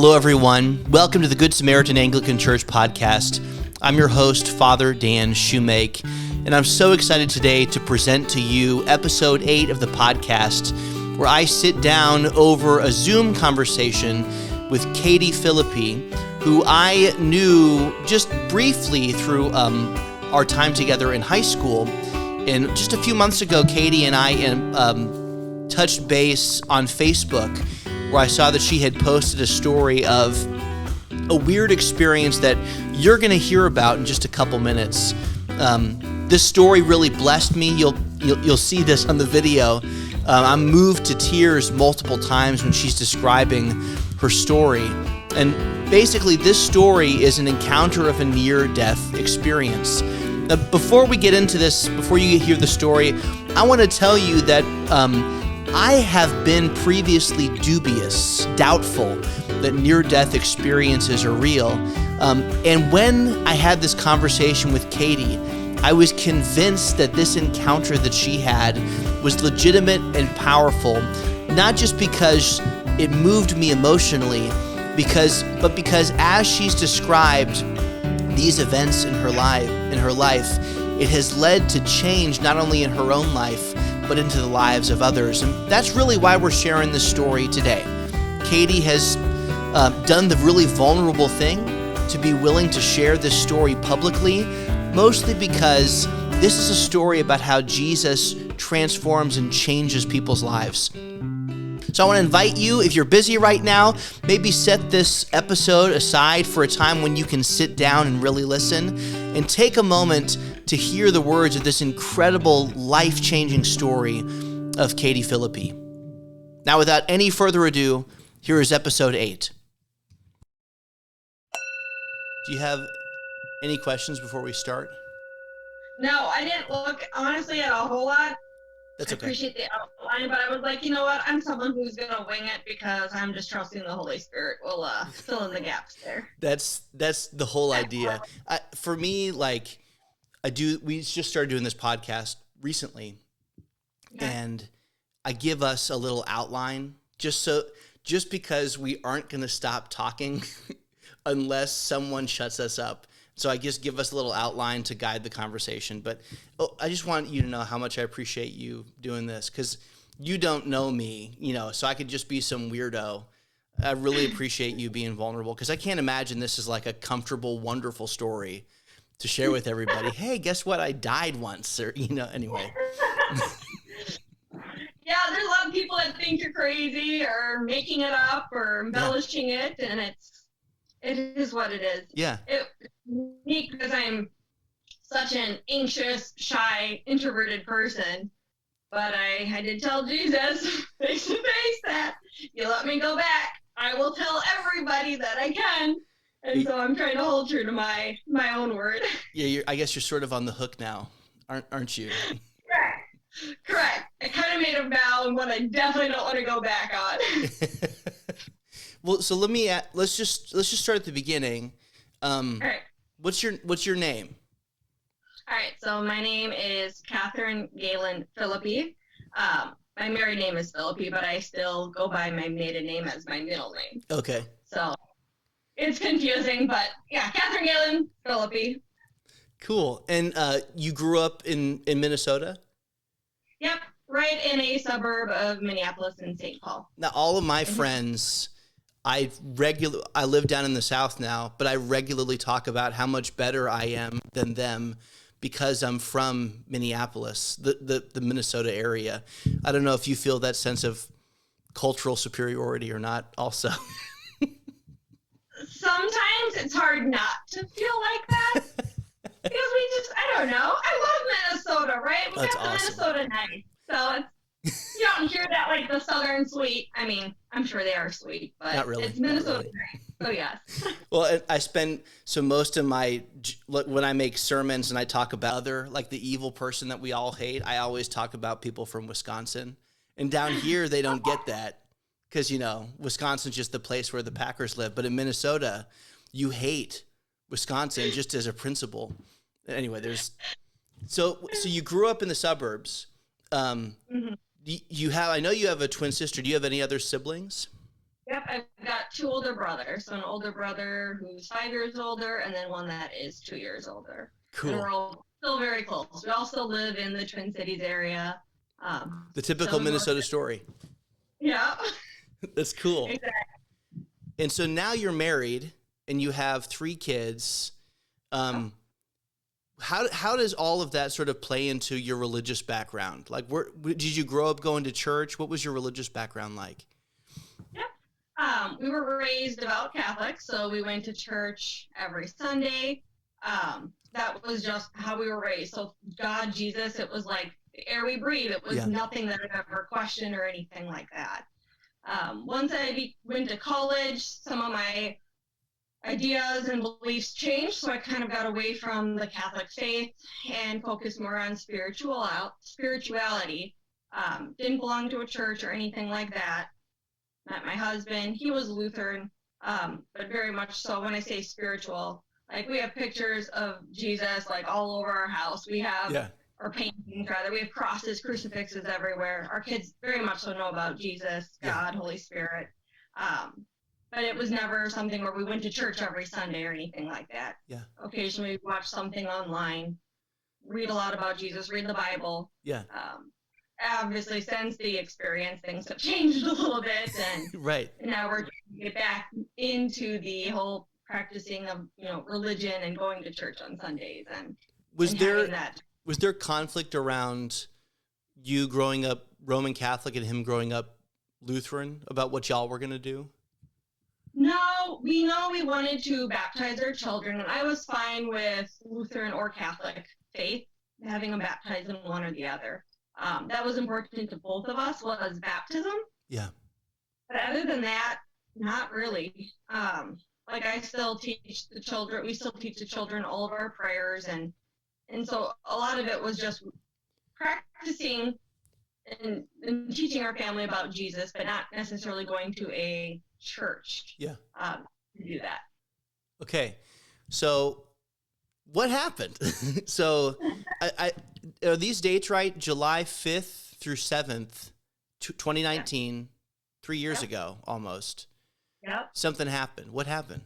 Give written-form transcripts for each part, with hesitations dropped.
Hello, everyone. Welcome to the Good Samaritan Anglican Church podcast. I'm your host, Father Dan Shoemake, and I'm so excited today to present to you episode 8 of the podcast, where I sit down over a Zoom conversation with Kati Phillippi, who I knew just briefly through our time together in high school. And just a few months ago, Kati and I touched base on Facebook, where I saw that she had posted a story of a weird experience that you're going to hear about in just a couple minutes. This story really blessed me. You'll see this on the video. I'm moved to tears multiple times when she's describing her story. And basically, this story is an encounter of a near-death experience. Before we get into this, before you hear the story, I want to tell you that I have been previously dubious, doubtful that near-death experiences are real. And when I had this conversation with Kati, I was convinced that this encounter that she had was legitimate and powerful, not just because it moved me emotionally, but because as she's described these events in her life, it has led to change not only in her own life, but into the lives of others. And that's really why we're sharing this story today. Kati has done the really vulnerable thing to be willing to share this story publicly, mostly because this is a story about how Jesus transforms and changes people's lives. So I want to invite you, if you're busy right now, maybe set this episode aside for a time when you can sit down and really listen and take a moment to hear the words of this incredible, life-changing story of Kati Phillippi. Now, without any further ado, here is episode 8. Do you have any questions before we start? No, I didn't look, honestly, at a whole lot. That's okay. I appreciate the outline, but I was like, you know what? I'm someone who's going to wing it because I'm just trusting the Holy Spirit will fill in the gaps there. That's the whole idea. For me, we just started doing this podcast recently, and I give us a little outline just because we aren't going to stop talking unless someone shuts us up. So I just give us a little outline to guide the conversation. But I just want you to know how much I appreciate you doing this, because you don't know me, so I could just be some weirdo. I really appreciate you being vulnerable, because I can't imagine this is like a comfortable, wonderful story to share with everybody. Hey, guess what? I died once, or, anyway. Yeah, there's a lot of people that think you're crazy or making it up or embellishing it, and it is what it is. Yeah. It's unique because I'm such an anxious, shy, introverted person. But I did tell Jesus face to face that you let me go back, I will tell everybody that I can. And so I'm trying to hold true to my own word. Yeah, I guess you're sort of on the hook now, aren't you? Correct. I kind of made a vow and one I definitely don't want to go back on. Well, so let's just start at the beginning. All right. What's your name? All right. So my name is Kati Gehlen Phillippi. My married name is Phillippi, but I still go by my maiden name as my middle name. Okay. So it's confusing, but yeah, Kati Gehlen Phillippi. Cool. And you grew up in Minnesota? Yep, right in a suburb of Minneapolis in St. Paul. Now, all of my friends, I live down in the South now, but I regularly talk about how much better I am than them because I'm from Minneapolis, the Minnesota area. I don't know if you feel that sense of cultural superiority or not also. Sometimes it's hard not to feel like that. Because I don't know. I love Minnesota, right? We That's got the awesome. Minnesota nice. So you don't hear that like the Southern sweet. I mean, I'm sure they are sweet, but Not really. It's Minnesota nice. So yes. Well, most of when I make sermons and I talk about the evil person that we all hate, I always talk about people from Wisconsin. And down here, they don't get that because, Wisconsin's just the place where the Packers live. But in Minnesota, you hate Wisconsin just as a principle. Anyway, so you grew up in the suburbs. Mm-hmm. I know you have a twin sister. Do you have any other siblings? Yep, I've got two older brothers. So an older brother who's 5 years older, and then one that is 2 years older. Cool. And we're all still very close. We all still live in the Twin Cities area. The typical Minnesota story. Yeah. That's cool. Exactly. And so now you're married and you have 3 kids. How does all of that sort of play into your religious background? Like, did you grow up going to church? What was your religious background like? Yep. We were raised devout Catholic, so we went to church every Sunday. That was just how we were raised. So God, Jesus, it was like the air we breathe. It was nothing that I've ever questioned or anything like that. Once I went to college, some of my ideas and beliefs changed, so I kind of got away from the Catholic faith and focused more on spirituality. Didn't belong to a church or anything like that. Met my husband. He was Lutheran, but very much so when I say spiritual, like we have pictures of Jesus like all over our house. We have or paintings rather. We have crosses, crucifixes everywhere. Our kids very much so know about Jesus, God, Holy Spirit. But it was never something where we went to church every Sunday or anything like that. Yeah. Occasionally we'd watch something online, read a lot about Jesus, read the Bible. Yeah. Obviously, since the experience, things have changed a little bit, and right. now we're trying to get back into the whole practicing of religion and going to church on Sundays. And was there conflict around you growing up Roman Catholic and him growing up Lutheran about what y'all were going to do? No, we know we wanted to baptize our children, and I was fine with Lutheran or Catholic faith, having them baptized in one or the other. That was important to both of us, was baptism. Yeah. But other than that, not really. Like I still teach the children, we still teach the children all of our prayers, and so a lot of it was just practicing and teaching our family about Jesus, but not necessarily going to a church. Yeah. To do that. Okay, so what happened? So I are these dates right? July 5th through 7th, 2019, 3 years ago almost. Yep. Something happened. What happened?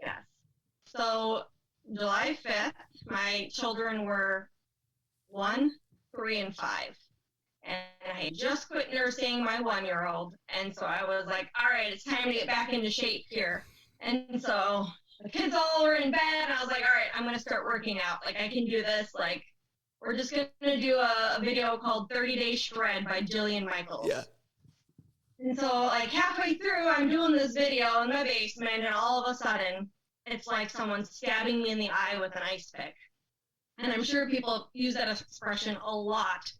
Yes. So July 5th, my children were 1, 3, and 5. And I had just quit nursing my 1-year-old. And so I was like, all right, it's time to get back into shape here. And so the kids all were in bed. And I was like, all right, I'm going to start working out. Like, I can do this. Like, we're just going to do a video called 30 Day Shred by Jillian Michaels. Yeah. And so, like, halfway through, I'm doing this video in my basement. And all of a sudden, it's like someone stabbing me in the eye with an ice pick. And I'm sure people use that expression a lot.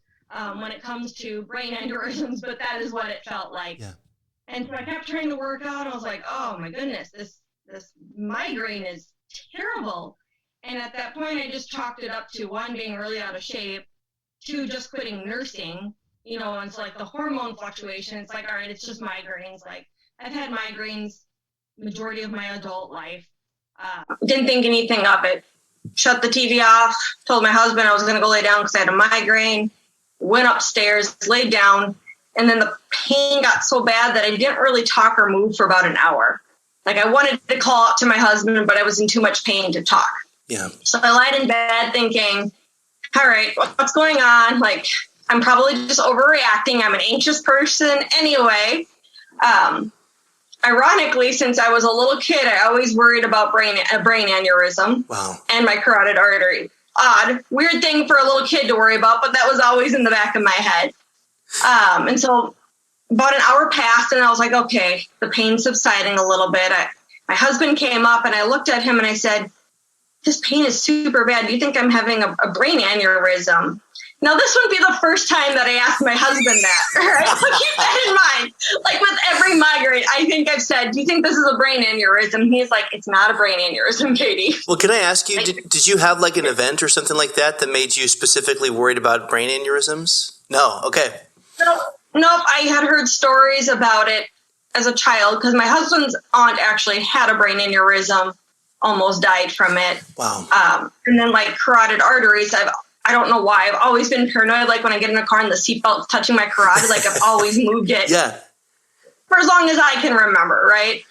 When it comes to brain aneurysms, but that is what it felt like. Yeah. And so I kept trying to work out. I was like, oh my goodness, this migraine is terrible. And at that point, I just chalked it up to 1, being really out of shape, 2, just quitting nursing, and so like the hormone fluctuation, it's like, all right, it's just migraines. Like I've had migraines majority of my adult life. Didn't think anything of it. Shut the TV off, told my husband I was going to go lay down because I had a migraine. Went upstairs, laid down, and then the pain got so bad that I didn't really talk or move for about an hour. Like I wanted to call out to my husband, but I was in too much pain to talk. Yeah. So I lied in bed thinking, all right, what's going on? Like, I'm probably just overreacting. I'm an anxious person anyway. Ironically, since I was a little kid, I always worried about a brain aneurysm. Wow. And my carotid artery. Odd, weird thing for a little kid to worry about, but that was always in the back of my head. And so about an hour passed, and I was like, okay, the pain's subsiding a little bit. My husband came up, and I looked at him, and I said, this pain is super bad. Do you think I'm having a brain aneurysm? Now, this wouldn't be the first time that I asked my husband that, right? So keep that in mind. Like with every migraine, I think I've said, do you think this is a brain aneurysm? He's like, it's not a brain aneurysm, Katie. Well, can I ask you, did you have like an event or something like that made you specifically worried about brain aneurysms? No. Okay. Nope. I had heard stories about it as a child because my husband's aunt actually had a brain aneurysm, almost died from it. Wow. And then like carotid arteries, I don't know why. I've always been paranoid. Like when I get in a car and the seatbelt's touching my carotid, like I've always moved it. Yeah. for as long as I can remember, right?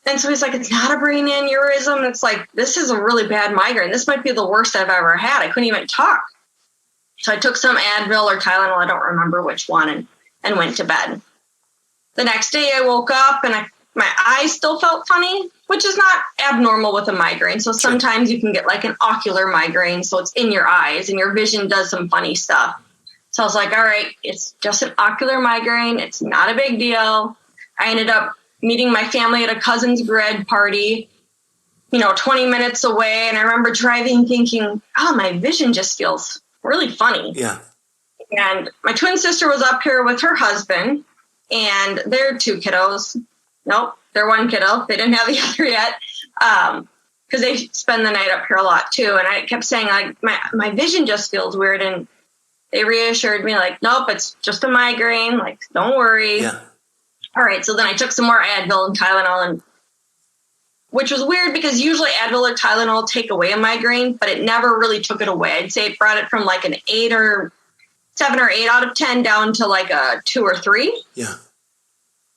And so he's like, it's not a brain aneurysm. It's like, this is a really bad migraine. This might be the worst I've ever had. I couldn't even talk. So I took some Advil or Tylenol, I don't remember which one, and went to bed. The next day I woke up and my eyes still felt funny, which is not abnormal with a migraine. So sometimes you can get like an ocular migraine. So it's in your eyes and your vision does some funny stuff. So I was like, all right, it's just an ocular migraine. It's not a big deal. I ended up meeting my family at a cousin's grad party, 20 minutes away. And I remember driving thinking, oh, my vision just feels really funny. Yeah. And my twin sister was up here with her husband and their 2 kiddos. Nope, they're 1 kiddo. They didn't have the other yet because they spend the night up here a lot too. And I kept saying, like, my vision just feels weird. And they reassured me, like, nope, it's just a migraine. Like, don't worry. Yeah. All right, so then I took some more Advil and Tylenol, which was weird because usually Advil or Tylenol take away a migraine, but it never really took it away. I'd say it brought it from like an 7 or 8 out of 10 down to like a 2 or 3. Yeah.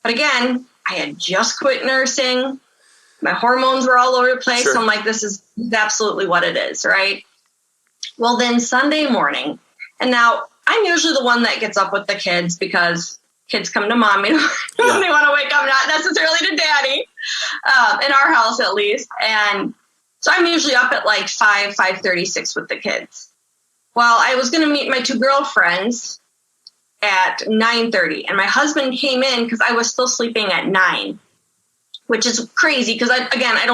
But again, I had just quit nursing. My hormones were all over the place. Sure. So I'm like, this is absolutely what it is, right? Well, then Sunday morning, and now I'm usually the one that gets up with the kids because kids come to mommy when they want to wake up, not necessarily to daddy, in our house at least. And so I'm usually up at like 5:36 with the kids. Well, I was going to meet my 2 girlfriends at 9:30, and my husband came in because I was still sleeping at 9, which is crazy because I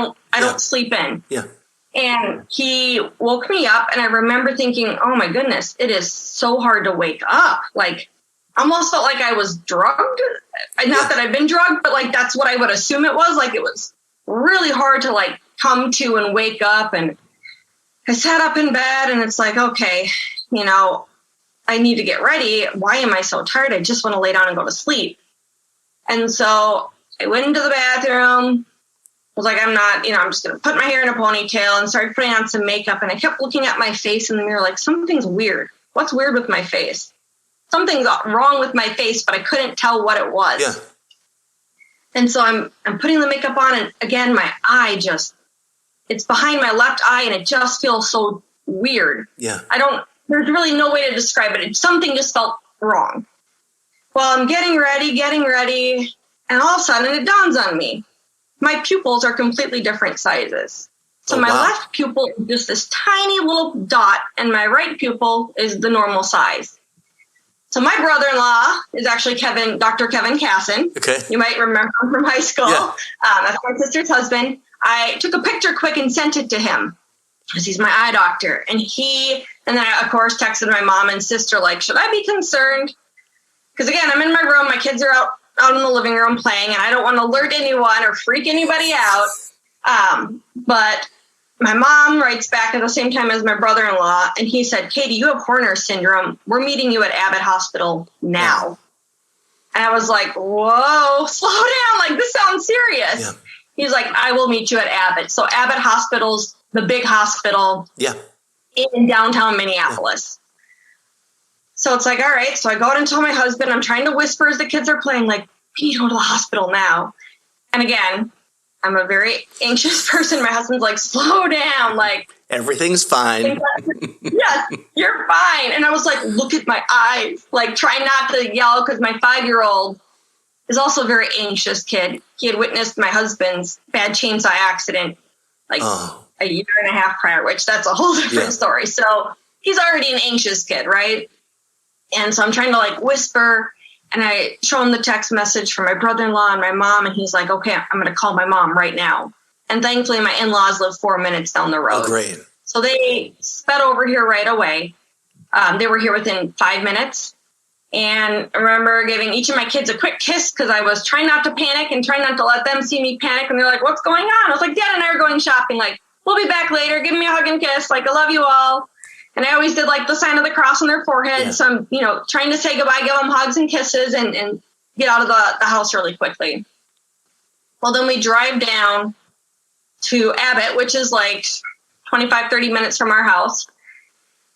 don't sleep in. Yeah. And he woke me up, and I remember thinking, oh my goodness, it is so hard to wake up. Like, almost felt like I was drugged. Not that I've been drugged, but like that's what I would assume it was. Like, it was really hard to like come to and wake up. And I sat up in bed and it's like, okay, I need to get ready. Why am I so tired? I just want to lay down and go to sleep. And so I went into the bathroom. I was like, I'm just going to put my hair in a ponytail and started putting on some makeup. And I kept looking at my face in the mirror like, something's weird. What's weird with my face? Something's wrong with my face, but I couldn't tell what it was. Yeah. And so I'm putting the makeup on, and again, my eye it's behind my left eye, and it just feels so weird. Yeah. There's really no way to describe it. Something just felt wrong. Well, I'm getting ready, and all of a sudden it dawns on me. My pupils are completely different sizes. So my left pupil is just this tiny little dot, and my right pupil is the normal size. So my brother-in-law is actually Dr. Kevin Casson. Okay. You might remember him from high school. Yeah. That's my sister's husband. I took a picture quick and sent it to him because he's my eye doctor. And then I, of course, texted my mom and sister, like, should I be concerned? Because, again, I'm in my room. My kids are out in the living room playing, and I don't want to alert anyone or freak anybody out. But my mom writes back at the same time as my brother-in-law, and he said, Katie, you have Horner syndrome. We're meeting you at Abbott Hospital now. And I was like, whoa, slow down. Like, this sounds serious. Yeah. He's like, I will meet you at Abbott. So Abbott Hospital's the big hospital in downtown Minneapolis. Yeah. So it's like, all right. So I go out and tell my husband, I'm trying to whisper as the kids are playing, like, we need to go to the hospital now. And again, I'm a very anxious person. My husband's like, slow down. Like, everything's fine. Yes, you're fine. And I was like, look at my eyes. Like, try not to yell because my 5-year-old is also a very anxious kid. He had witnessed my husband's bad chainsaw accident like a year and a half prior, which that's a whole different story. So he's already an anxious kid, right? And so I'm trying to like whisper, and I show him the text message from my brother-in-law and my mom, and he's like, okay, I'm going to call my mom right now. And thankfully, my in-laws live 4 minutes down the road. Oh, great. So they sped over here right away. They were here within 5 minutes. And I remember giving each of my kids a quick kiss because I was trying not to panic and trying not to let them see me panic. And they're like, what's going on? I was like, Dad and I are going shopping. Like, we'll be back later. Give me a hug and kiss. Like, I love you all. And I always did like the sign of the cross on their forehead. Yeah. So I'm, trying to say goodbye, give them hugs and kisses and get out of the house really quickly. Well, then we drive down to Abbott, which is like 25, 30 minutes from our house.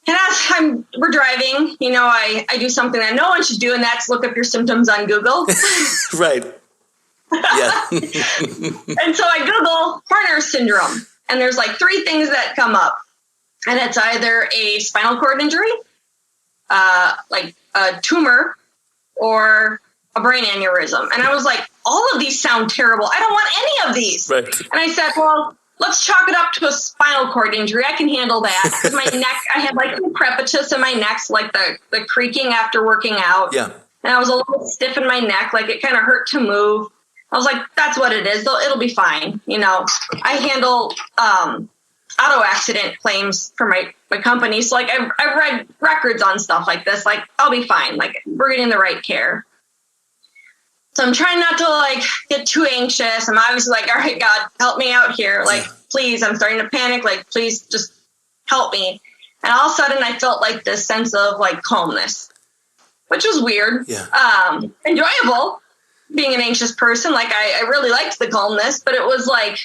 And as we're driving, I do something that no one should do, and that's look up your symptoms on Google. Right. Yeah. And so I Google Horner syndrome, and there's like 3 things that come up. And it's either a spinal cord injury, like a tumor, or a brain aneurysm. And I was like, all of these sound terrible. I don't want any of these. Right. And I said, well, let's chalk it up to a spinal cord injury. I can handle that. My neck, I had like crepitus in my neck, like the creaking after working out. Yeah. And I was a little stiff in my neck, like it kind of hurt to move. I was like, that's what it is. It'll be fine. I handle auto accident claims for my company. So like I've read records on stuff like this. Like I'll be fine. Like we're getting the right care. So I'm trying not to like get too anxious. I'm obviously like, all right, God, help me out here. Like, please, I'm starting to panic. Like, please just help me. And all of a sudden I felt like this sense of like calmness, which was weird. Yeah. Enjoyable being an anxious person. Like I really liked the calmness, but it was like,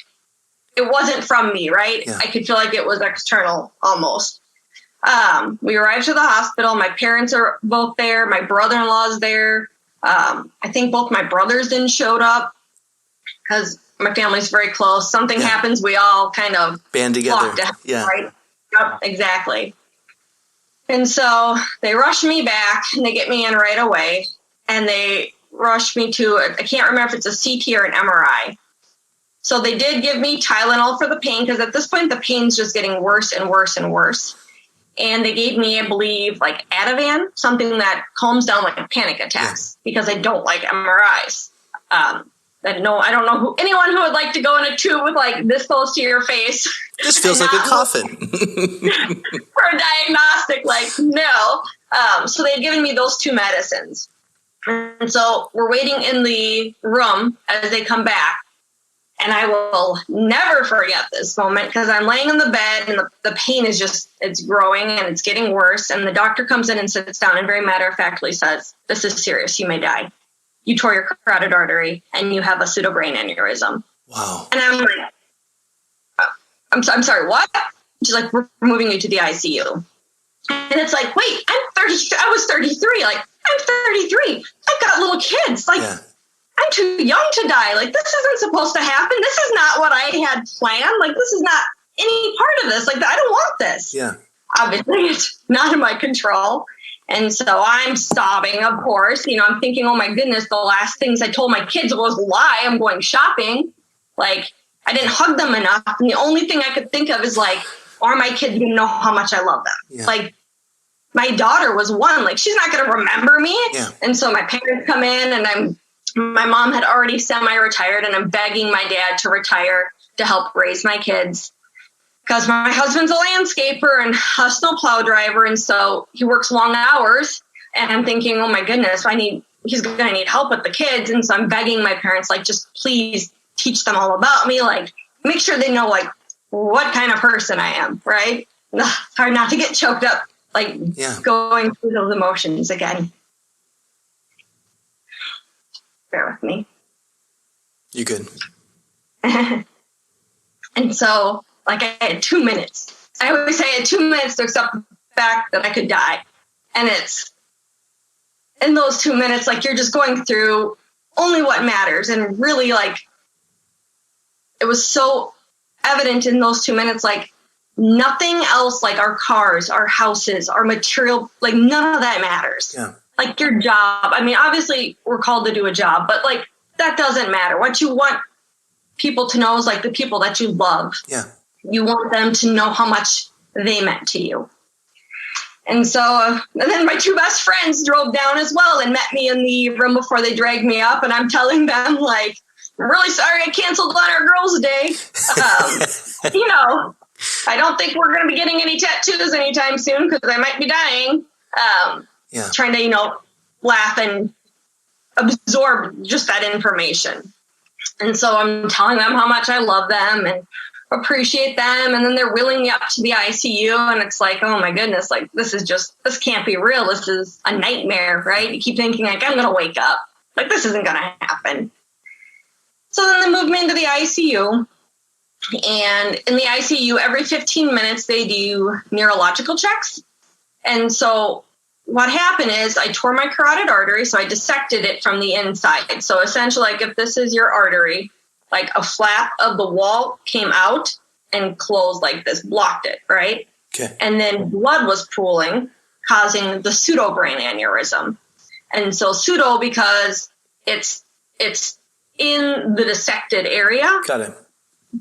it wasn't from me, right? Yeah. I could feel like it was external almost. We arrived to the hospital. My parents are both there. My brother-in-law's there. I think both my brothers didn't showed up because my family's very close. Something happens, we all kind of band together. Yeah. Right? Yep, exactly. And so they rush me back and they get me in right away. And they rush me to, I can't remember if it's a CT or an MRI. So they did give me Tylenol for the pain because at this point, the pain's just getting worse and worse and worse. And they gave me, I believe, like Ativan, something that calms down like panic attacks because I don't like MRIs. I don't know anyone who would like to go in a tube with like this close to your face. Just feels like a coffin. For a diagnostic, like no. So they had given me those 2 medicines. And so we're waiting in the room as they come back. And I will never forget this moment because I'm laying in the bed and the pain is just, it's growing and it's getting worse. And the doctor comes in and sits down and very matter-of-factly says, this is serious. You may die. You tore your carotid artery and you have a pseudobrain aneurysm. Wow. And I'm like, I'm sorry, what? She's like, we're moving you to the ICU. And it's like, wait, I was 33. Like, I'm 33. I've got little kids. Like, I'm too young to die. Like, this isn't supposed to happen. This is not what I had planned. Like, this is not any part of this. Like, I don't want this. Yeah. Obviously, it's not in my control. And so I'm sobbing, of course. I'm thinking, oh, my goodness, the last things I told my kids was lie. I'm going shopping. Like, I didn't hug them enough. And the only thing I could think of is, like, are my kids going to know how much I love them? Yeah. Like, my daughter was 1. Like, she's not going to remember me. Yeah. And so my parents come in, and my mom had already semi-retired, and I'm begging my dad to retire to help raise my kids because my husband's a landscaper and a snowplow driver. And so he works long hours, and I'm thinking, oh my goodness, he's going to need help with the kids. And so I'm begging my parents, like, just please teach them all about me. Like, make sure they know, like, what kind of person I am. Right. It's hard not to get choked up, like going through those emotions again. Bear with me. You good. And so, like, I had 2 minutes. I always say I had 2 minutes to accept the fact that I could die. And it's in those 2 minutes, like, you're just going through only what matters. And really, like, it was so evident in those 2 minutes, like, nothing else, like our cars, our houses, our material, like, none of that matters. Yeah. Like your job. I mean, obviously we're called to do a job, but like that doesn't matter. What you want people to know is like the people that you love. Yeah. You want them to know how much they meant to you. And so, and then my 2 best friends drove down as well and met me in the room before they dragged me up. And I'm telling them, like, I'm really sorry I canceled on our girls' day. I don't think we're going to be getting any tattoos anytime soon because I might be dying. Trying to, laugh and absorb just that information. And so I'm telling them how much I love them and appreciate them. And then they're wheeling me up to the ICU. And it's like, oh my goodness, like, this can't be real. This is a nightmare, right? You keep thinking like, I'm going to wake up. Like, this isn't going to happen. So then they moved me into the ICU. And in the ICU, every 15 minutes, they do neurological checks. And so what happened is I tore my carotid artery, so I dissected it from the inside. So essentially, like if this is your artery, like a flap of the wall came out and closed like this, blocked it, right? Okay. And then blood was pooling, causing the pseudobrain aneurysm. And so pseudo because it's in the dissected area. Got it.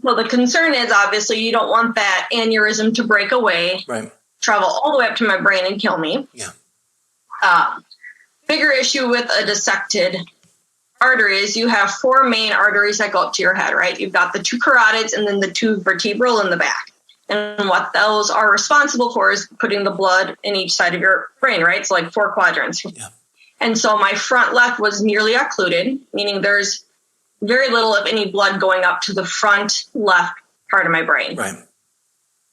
Well, the concern is obviously you don't want that aneurysm to break away, right, travel all the way up to my brain and kill me. Yeah. Bigger issue with a dissected artery is you have 4 main arteries that go up to your head, right? You've got the 2 carotids and then the 2 vertebral in the back. And what those are responsible for is putting the blood in each side of your brain, right? So like 4 quadrants. Yeah. And so my front left was nearly occluded, meaning there's very little, if any, blood going up to the front left part of my brain. Right.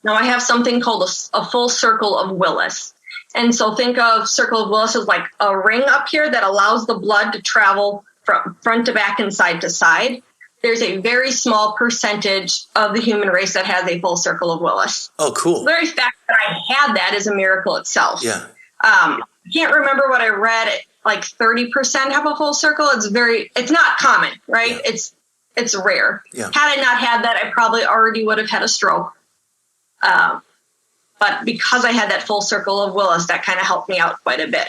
Now I have something called a full circle of Willis. And so think of circle of Willis as like a ring up here that allows the blood to travel from front to back and side to side. There's a very small percentage of the human race that has a full circle of Willis. Oh, cool. The very fact that I had that is a miracle itself. Yeah. I can't remember what I read. Like 30% have a full circle. It's not common, right? Yeah. It's rare. Yeah. Had I not had that, I probably already would have had a stroke. But because I had that full circle of Willis, that kind of helped me out quite a bit.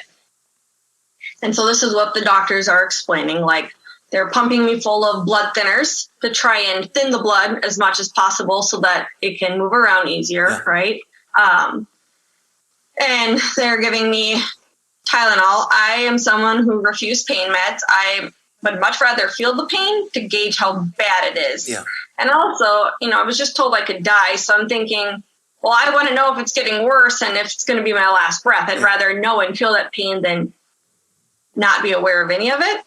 And so this is what the doctors are explaining. Like they're pumping me full of blood thinners to try and thin the blood as much as possible so that it can move around easier, yeah. right? And they're giving me Tylenol. I am someone who refused pain meds. I would much rather feel the pain to gauge how bad it is. Yeah. And also, I was just told I could die. So I'm thinking, well, I want to know if it's getting worse and if it's going to be my last breath. I'd rather know and feel that pain than not be aware of any of it.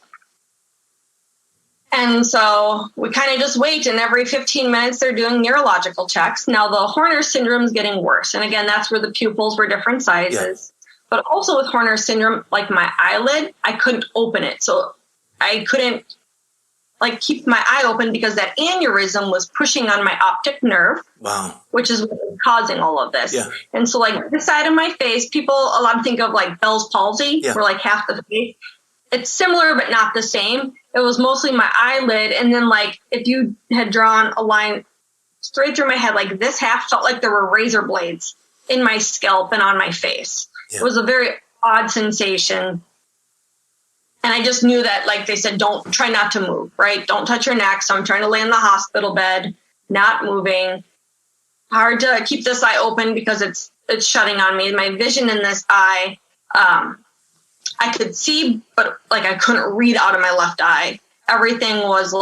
And so we kind of just wait, and every 15 minutes they're doing neurological checks. Now the Horner syndrome is getting worse. And again, that's where the pupils were different sizes. Yeah. But also with Horner syndrome, like my eyelid, I couldn't open it. So I couldn't keep my eye open because that aneurysm was pushing on my optic nerve. Wow. Which is what was causing all of this. Yeah. And so this side of my face, people a lot think of like Bell's palsy, yeah. where half the face. It's similar, but not the same. It was mostly my eyelid. And then if you had drawn a line straight through my head, this half felt like there were razor blades in my scalp and on my face. Yeah. It was a very odd sensation. And I just knew that, they said, try not to move, right? Don't touch your neck. So I'm trying to lay in the hospital bed, not moving. Hard to keep this eye open because it's shutting on me. My vision in this eye, I could see, but I couldn't read out of my left eye. Everything was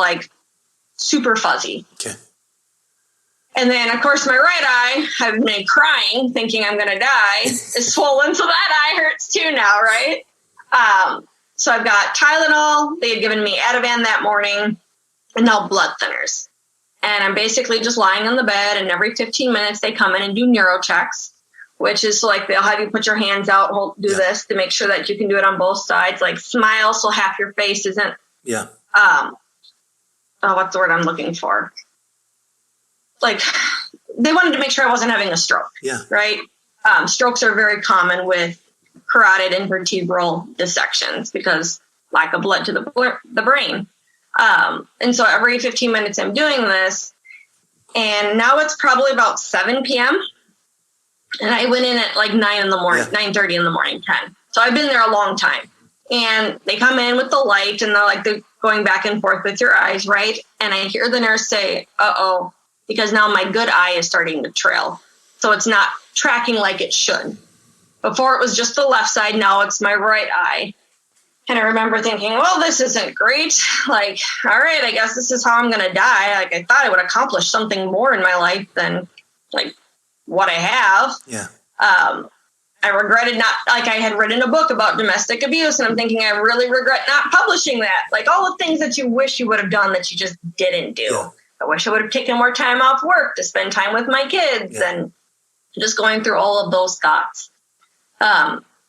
super fuzzy. Okay. And then, of course, my right eye, I've been crying, thinking I'm going to die, is swollen. So that eye hurts too now, right? So I've got Tylenol. They had given me Ativan that morning, and now blood thinners. And I'm basically just lying on the bed, and every 15 minutes they come in and do neuro checks, which is they'll have you put your hands out, do this to make sure that you can do it on both sides. Smile so half your face isn't. Yeah. What's the word I'm looking for? They wanted to make sure I wasn't having a stroke. Yeah. Right. Strokes are very common with carotid and vertebral dissections because lack of blood to the brain. And so every 15 minutes I'm doing this, and now it's probably about 7 p.m. And I went in at 9 in the morning, 9:30 in the morning, 10. So I've been there a long time. And they come in with the light, and they're going back and forth with your eyes, right? And I hear the nurse say, uh-oh, because now my good eye is starting to trail. So it's not tracking like it should. Before it was just the left side, now it's my right eye. And I remember thinking, well, this isn't great. All right, I guess this is how I'm going to die. I thought I would accomplish something more in my life than what I have. Yeah. I regretted not, I had written a book about domestic abuse, and I'm thinking I really regret not publishing that. All the things that you wish you would have done that you just didn't do. Yeah. I wish I would have taken more time off work to spend time with my kids, and just going through all of those thoughts.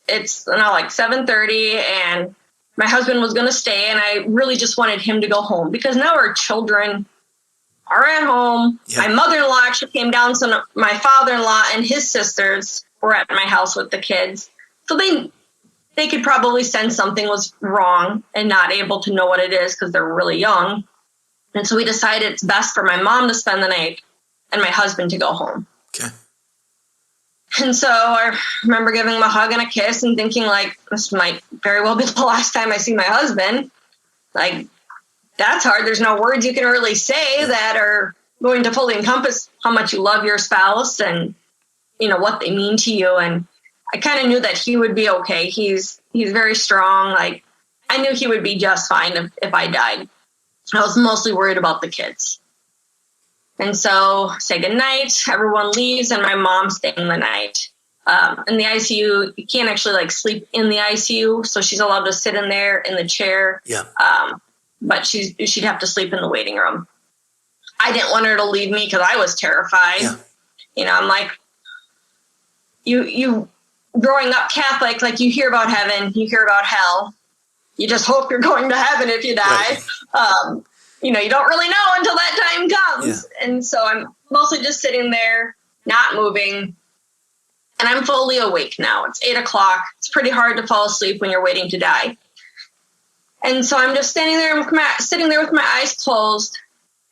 It's now 7:30, and my husband was going to stay, and I really just wanted him to go home because now our children are at home. Yeah. My mother-in-law actually came down, so my father-in-law and his sisters were at my house with the kids. So they could probably sense something was wrong and not able to know what it is because they're really young. And so we decided it's best for my mom to spend the night and my husband to go home. Okay. And so I remember giving him a hug and a kiss and thinking, like, this might very well be the last time I see my husband. Like, that's hard. There's no words you can really say that are going to fully encompass how much you love your spouse and, you know, what they mean to you. And I kind of knew that he would be okay. He's very strong. Like, I knew he would be just fine if I died. I was mostly worried about the kids. And so say goodnight, everyone leaves, and my mom's staying the night. In the ICU, you can't actually like sleep in the ICU. So she's allowed to sit in there in the chair. Yeah. But she'd have to sleep in the waiting room. I didn't want her to leave me because I was terrified. Yeah. You know, I'm like, you growing up Catholic, like you hear about heaven, you hear about hell. You just hope you're going to heaven if you die. Right. You know, you don't really know until that time comes. Yeah. And so I'm mostly just sitting there, not moving. And I'm fully awake now. It's 8:00. It's pretty hard to fall asleep when you're waiting to die. And so I'm just sitting there with my eyes closed.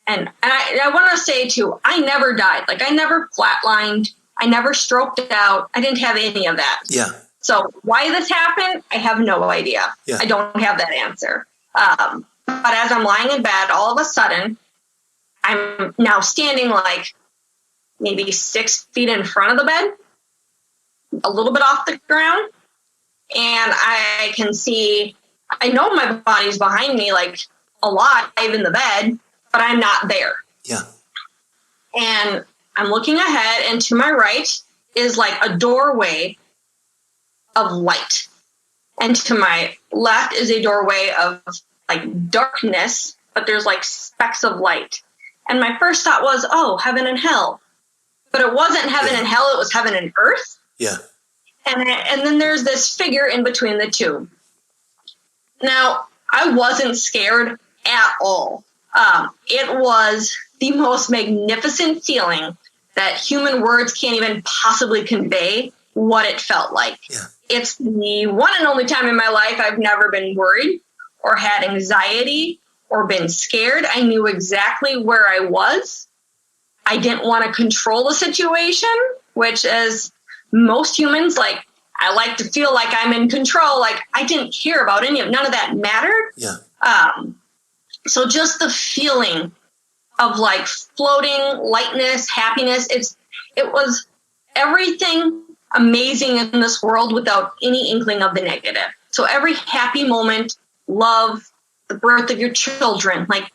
And I want to say, too, I never died. Like, I never flatlined. I never stroked out. I didn't have any of that. Yeah. So why this happened, I have no idea. Yeah. I don't have that answer. But as I'm lying in bed, all of a sudden, I'm now standing like maybe 6 feet in front of the bed, a little bit off the ground. And I can see, I know my body's behind me, like alive in the bed, but I'm not there. Yeah. And I'm looking ahead, and to my right is like a doorway of light. And to my left is a doorway of like darkness, but there's like specks of light. And my first thought was, oh, heaven and hell. But it wasn't heaven and hell, it was heaven and earth. Yeah. And then there's this figure in between the two. Now, I wasn't scared at all. It was the most magnificent feeling that human words can't even possibly convey what it felt like. Yeah. It's the one and only time in my life I've never been worried or had anxiety or been scared. I knew exactly where I was. I didn't want to control the situation, which as most humans, like, I like to feel like I'm in control. Like, I didn't care about none of that mattered. Yeah. So just the feeling of like floating, lightness, happiness, it was everything amazing in this world without any inkling of the negative. So every happy moment, love, the birth of your children, like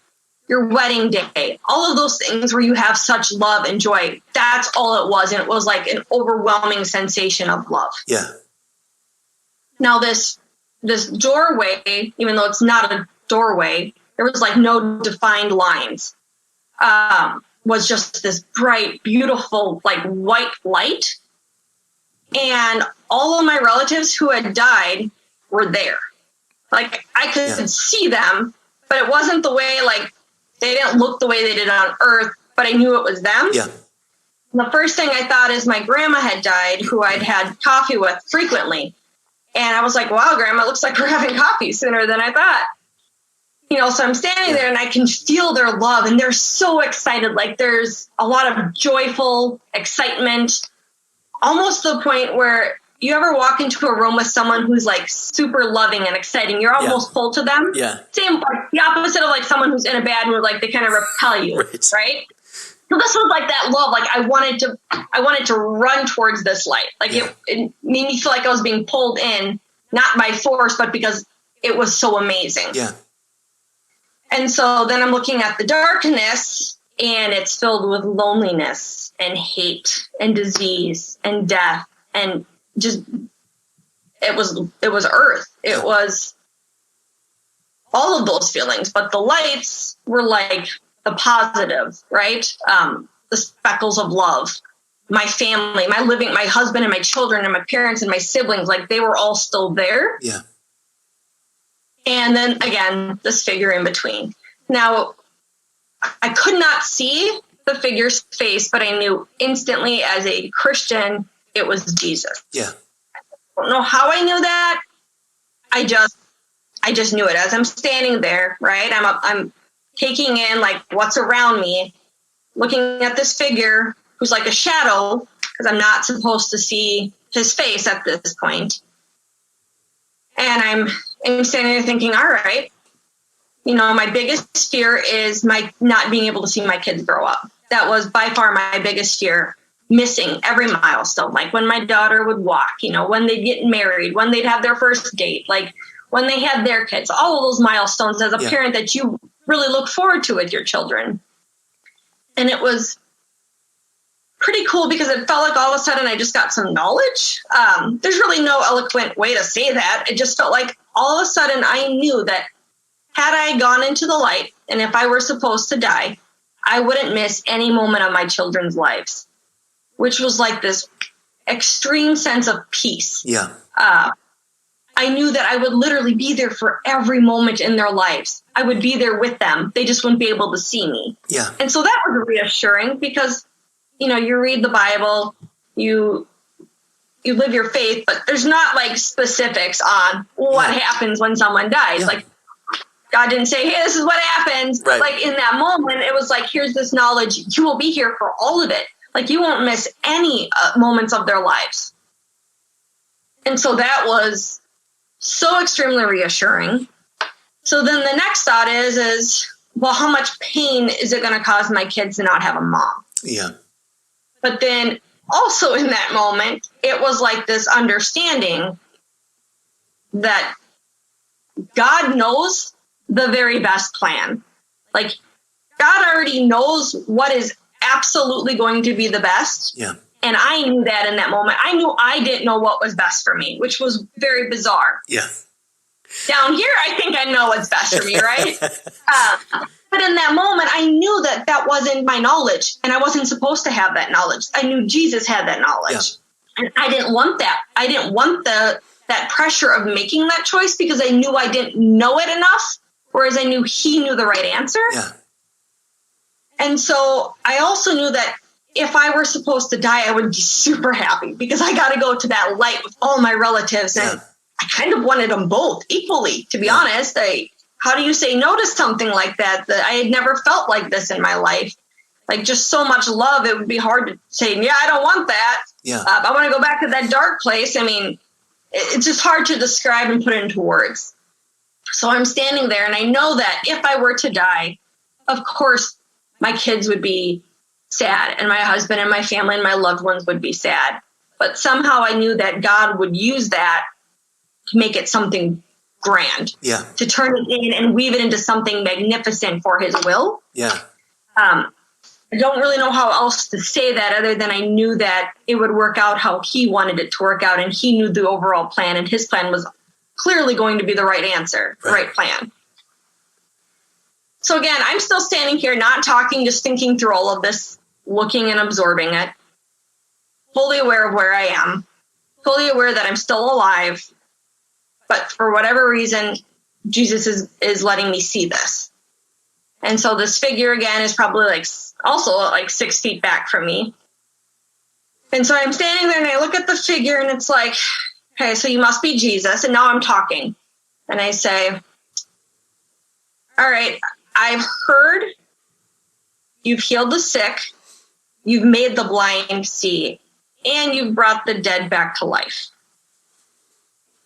your wedding day, all of those things where you have such love and joy, that's all it was. And it was like an overwhelming sensation of love. Yeah. Now this doorway, even though it's not a doorway, there was like no defined lines, was just this bright, beautiful, like white light. And all of my relatives who had died were there. Like, I could see them, but it wasn't the way, like, they didn't look the way they did on Earth, but I knew it was them. Yeah. The first thing I thought is my grandma had died, who I'd had coffee with frequently. And I was like, wow, Grandma, it looks like we're having coffee sooner than I thought. You know, so I'm standing there and I can feel their love, and they're so excited. Like, there's a lot of joyful excitement, almost to the point where you ever walk into a room with someone who's like super loving and exciting, you're almost pulled to them. Yeah. Same, like the opposite of like someone who's in a bad mood, like they kind of repel you, right? So this was like that love. Like, I wanted to run towards this light. Like it made me feel like I was being pulled in, not by force, but because it was so amazing. Yeah. And so then I'm looking at the darkness, and it's filled with loneliness and hate and disease and death, and just it was earth. It was all of those feelings, but the lights were like the positive, right? The speckles of love. My family, my husband and my children and my parents and my siblings, like they were all still there. Yeah. And then again, this figure in between. Now, I could not see the figure's face, but I knew instantly as a Christian, it was Jesus. Yeah. I don't know how I knew that. I just knew it as I'm standing there, right? I'm taking in like what's around me, looking at this figure who's like a shadow because I'm not supposed to see his face at this point. And I'm standing there thinking, all right, my biggest fear is my not being able to see my kids grow up. That was by far my biggest fear, missing every milestone. Like when my daughter would walk, when they'd get married, when they'd have their first date, like when they had their kids, all of those milestones as a parent that you really look forward to with your children. And it was pretty cool because it felt like all of a sudden I just got some knowledge. There's really no eloquent way to say that. It just felt like all of a sudden I knew that had I gone into the light and if I were supposed to die, I wouldn't miss any moment of my children's lives, which was like this extreme sense of peace. Yeah. I knew that I would literally be there for every moment in their lives. I would be there with them. They just wouldn't be able to see me. Yeah. And so that was reassuring because, you read the Bible, you live your faith, but there's not like specifics on what happens when someone dies. Like God didn't say, hey, this is what happens. Right. Like in that moment, it was like, here's this knowledge. You will be here for all of it. Like you won't miss any moments of their lives. And so that was so extremely reassuring. So then the next thought is, well, how much pain is it going to cause my kids to not have a mom? Yeah. But then also in that moment, it was like this understanding that God knows the very best plan. Like God already knows what is absolutely going to be the best. Yeah. And I knew that in that moment. I knew I didn't know what was best for me, which was very bizarre. Yeah. Down here, I think I know what's best for me, right? But in that moment, I knew that that wasn't my knowledge, and I wasn't supposed to have that knowledge. I knew Jesus had that knowledge, and I didn't want that. I didn't want that pressure of making that choice because I knew I didn't know it enough, whereas I knew he knew the right answer. Yeah. And so I also knew that if I were supposed to die, I would be super happy because I got to go to that light with all my relatives, and I kind of wanted them both equally, to be honest. How do you say no to something like that? That I had never felt like this in my life. Like just so much love, it would be hard to say, yeah, I don't want that. Yeah. I want to go back to that dark place. I mean, it's just hard to describe and put into words. So I'm standing there and I know that if I were to die, of course, my kids would be sad and my husband and my family and my loved ones would be sad. But somehow I knew that God would use that to make it something grand, to turn it in and weave it into something magnificent for his will. Yeah. I don't really know how else to say that other than I knew that it would work out how he wanted it to work out, and he knew the overall plan, and his plan was clearly going to be the right answer, the right plan. So again, I'm still standing here, not talking, just thinking through all of this, looking and absorbing it, fully aware of where I am, fully aware that I'm still alive. But for whatever reason, Jesus is letting me see this. And so this figure, again, is probably also 6 feet back from me. And so I'm standing there and I look at the figure and it's like, okay, so you must be Jesus. And now I'm talking. And I say, all right, I've heard you've healed the sick, you've made the blind see, and you've brought the dead back to life.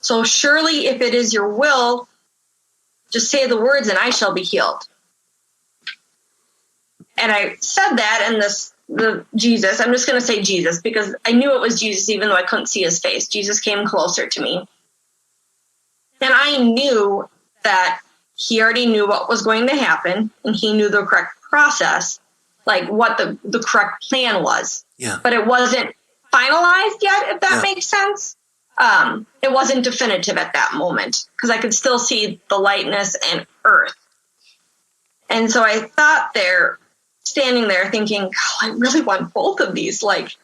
So surely if it is your will, just say the words and I shall be healed. And I said that, and the Jesus, I'm just going to say Jesus because I knew it was Jesus even though I couldn't see his face. Jesus came closer to me. And I knew that he already knew what was going to happen and he knew the correct process, like what the correct plan was. Yeah. But it wasn't finalized yet, if that makes sense. It wasn't definitive at that moment because I could still see the lightness and earth. And so I thought there, standing there thinking, oh, I really want both of these. The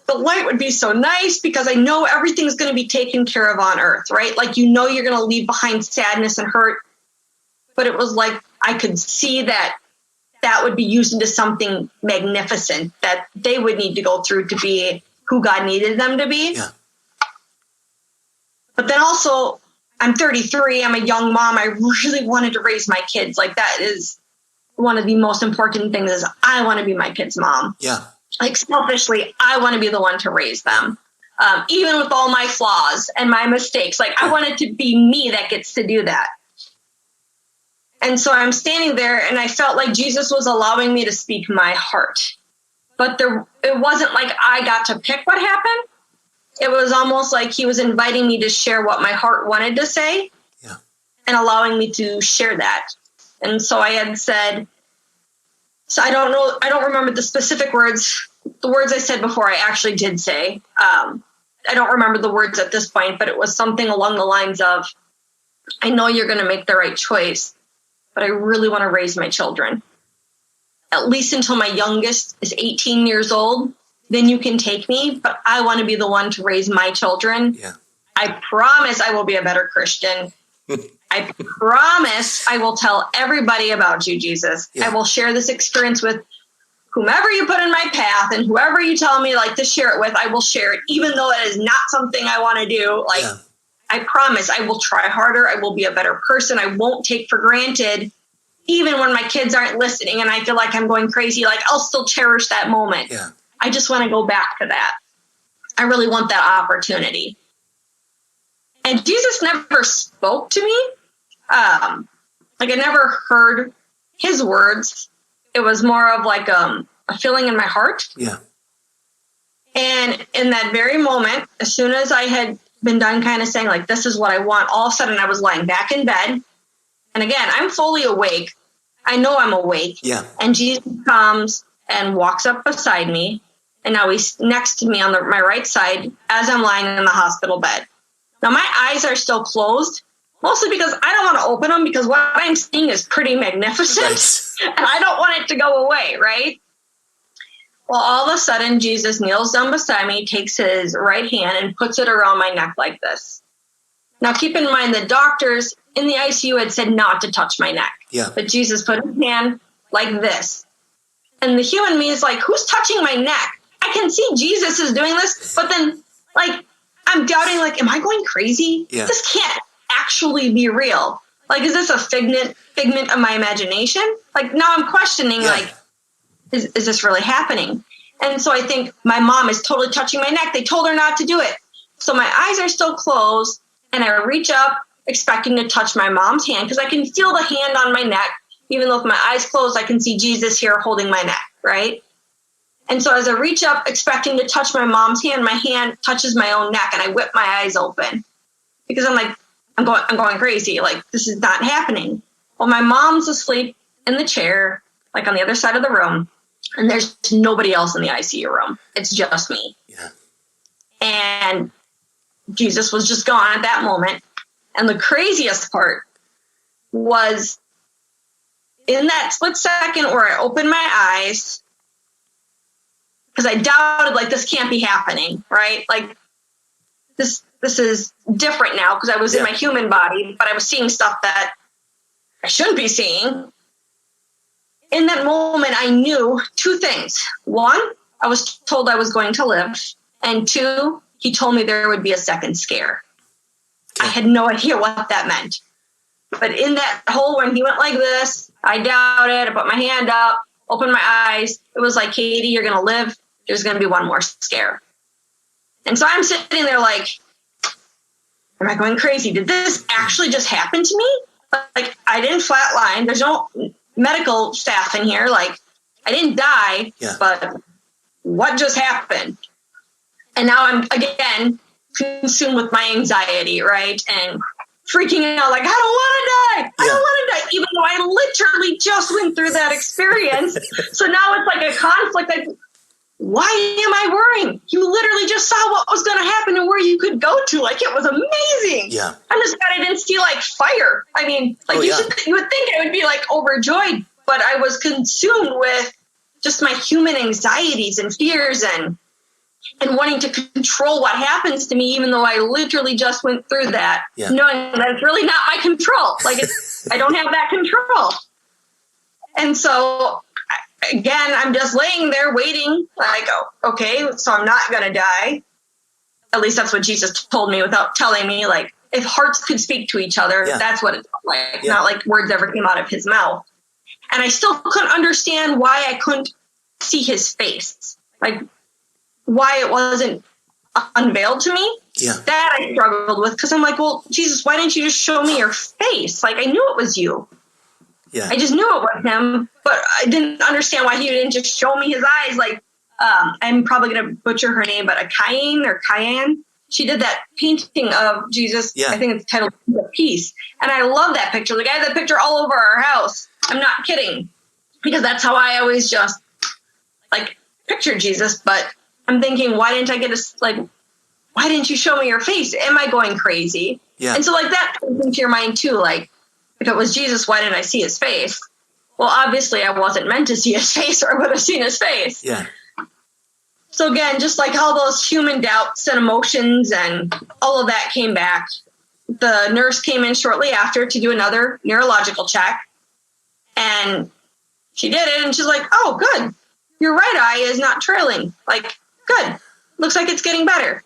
light would be so nice because I know everything's going to be taken care of on earth, right? You're going to leave behind sadness and hurt. But it was like I could see that would be used into something magnificent that they would need to go through to be who God needed them to be. Yeah. But then also, I'm 33. I'm a young mom. I really wanted to raise my kids. Like, that is one of the most important things is I want to be my kid's mom. Yeah. Like, selfishly, I want to be the one to raise them. Even with all my flaws and my mistakes. Like, I want it to be me that gets to do that. And so I'm standing there and I felt like Jesus was allowing me to speak my heart. But it wasn't like I got to pick what happened. It was almost like he was inviting me to share what my heart wanted to say and allowing me to share that. And so I had said, so I don't remember the specific words. The words I said before I actually did say. I don't remember the words at this point, but it was something along the lines of, I know you're going to make the right choice, but I really want to raise my children. At least until my youngest is 18 years old. Then you can take me, but I want to be the one to raise my children. Yeah. I promise I will be a better Christian. I promise I will tell everybody about you, Jesus. Yeah. I will share this experience with whomever you put in my path and whoever you tell me like to share it with, I will share it, even though it is not something I want to do. Like, I promise I will try harder. I will be a better person. I won't take for granted, even when my kids aren't listening and I feel like I'm going crazy, like I'll still cherish that moment. Yeah. I just want to go back to that. I really want that opportunity. And Jesus never spoke to me. Like, I never heard his words. It was more of like a feeling in my heart. Yeah. And in that very moment, as soon as I had been done kind of saying like, this is what I want, all of a sudden I was lying back in bed. And again, I'm fully awake. I know I'm awake. Yeah. And Jesus comes and walks up beside me. And now he's next to me on my right side as I'm lying in the hospital bed. Now my eyes are still closed, mostly because I don't want to open them because what I'm seeing is pretty magnificent. Right. And I don't want it to go away, right? Well, all of a sudden, Jesus kneels down beside me, takes his right hand and puts it around my neck like this. Now, keep in mind, the doctors in the ICU had said not to touch my neck. Yeah. But Jesus put his hand like this. And the human me is like, who's touching my neck? I can see Jesus is doing this, but then, like, I'm doubting, like, am I going crazy? Yeah. This can't actually be real. Like, is this a figment of my imagination? Like, now I'm questioning, like, is this really happening? And so I think my mom is totally touching my neck. They told her not to do it. So my eyes are still closed, and I reach up expecting to touch my mom's hand because I can feel the hand on my neck. Even though with my eyes closed, I can see Jesus here holding my neck, right? And so as I reach up expecting to touch my mom's hand, my hand touches my own neck, and I whip my eyes open because I'm like, I'm going crazy. Like, this is not happening. Well, my mom's asleep in the chair, like on the other side of the room, and there's nobody else in the ICU room. It's just me. Yeah. And Jesus was just gone at that moment. And the craziest part was in that split second where I opened my eyes, because I doubted, like, this can't be happening, right? Like, this is different now because I was in my human body, but I was seeing stuff that I shouldn't be seeing. In that moment, I knew two things. One, I was told I was going to live. And two, he told me there would be a second scare. I had no idea what that meant. But in that hole, when he went like this, I doubted. I put my hand up, opened my eyes. It was like, Katie, you're going to live. There's going to be one more scare. And so I'm sitting there like, am I going crazy? Did this actually just happen to me? Like, I didn't flatline. There's no medical staff in here. Like, I didn't die, but what just happened? And now I'm, again, consumed with my anxiety, right? And freaking out, like, I don't want to die. I don't want to die, even though I literally just went through that experience. So now it's like a conflict. Like, why am I worrying? You literally just saw what was going to happen and where you could go to. Like, it was amazing. Yeah. I'm just glad I didn't see, like, fire. I mean, like, you would think I would be, like, overjoyed, but I was consumed with just my human anxieties and fears and wanting to control what happens to me, even though I literally just went through that, knowing that it's really not my control. Like, I don't have that control. And so again, I'm just laying there waiting. I go, okay, so I'm not going to die. At least that's what Jesus told me without telling me. Like, if hearts could speak to each other, that's what it felt like. Not like words ever came out of his mouth. And I still couldn't understand why I couldn't see his face. Like, why it wasn't unveiled to me. That I struggled with, because I'm like, well, Jesus, why didn't you just show me your face? Like, I knew it was you. I just knew it was him, but I didn't understand why he didn't just show me his eyes. Like, I'm probably going to butcher her name, but Cayenne. She did that painting of Jesus. I think it's titled Peace. And I love that picture. Like, I have that picture all over our house. I'm not kidding, because that's how I always just like picture Jesus. But I'm thinking, why didn't I get why didn't you show me your face? Am I going crazy? And so like that comes into your mind too. Like, if it was Jesus, why didn't I see his face? Well, obviously I wasn't meant to see his face, or I would have seen his face. So again, just like all those human doubts and emotions and all of that came back. The nurse came in shortly after to do another neurological check. And she did it, and she's like, oh, good. Your right eye is not trailing. Like, good. Looks like it's getting better.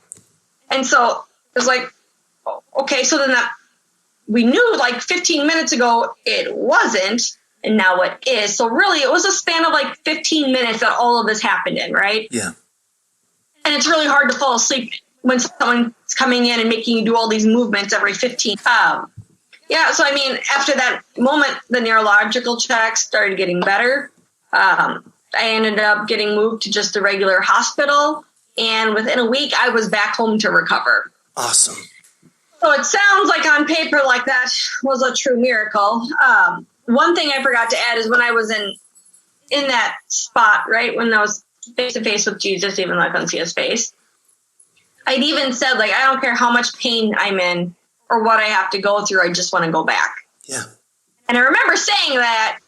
And so it was like, okay, so then that we knew like 15 minutes ago it wasn't, and now it is. So really it was a span of like 15 minutes that all of this happened in, right? And it's really hard to fall asleep when someone's coming in and making you do all these movements every 15. So I mean, after that moment, the neurological checks started getting better. I ended up getting moved to just a regular hospital. And within a week, I was back home to recover. Awesome. So it sounds like on paper like that was a true miracle. One thing I forgot to add is when I was in that spot, right, when I was face to face with Jesus, even though I couldn't see his face, I'd even said, like, I don't care how much pain I'm in or what I have to go through. I just want to go back. And I remember saying that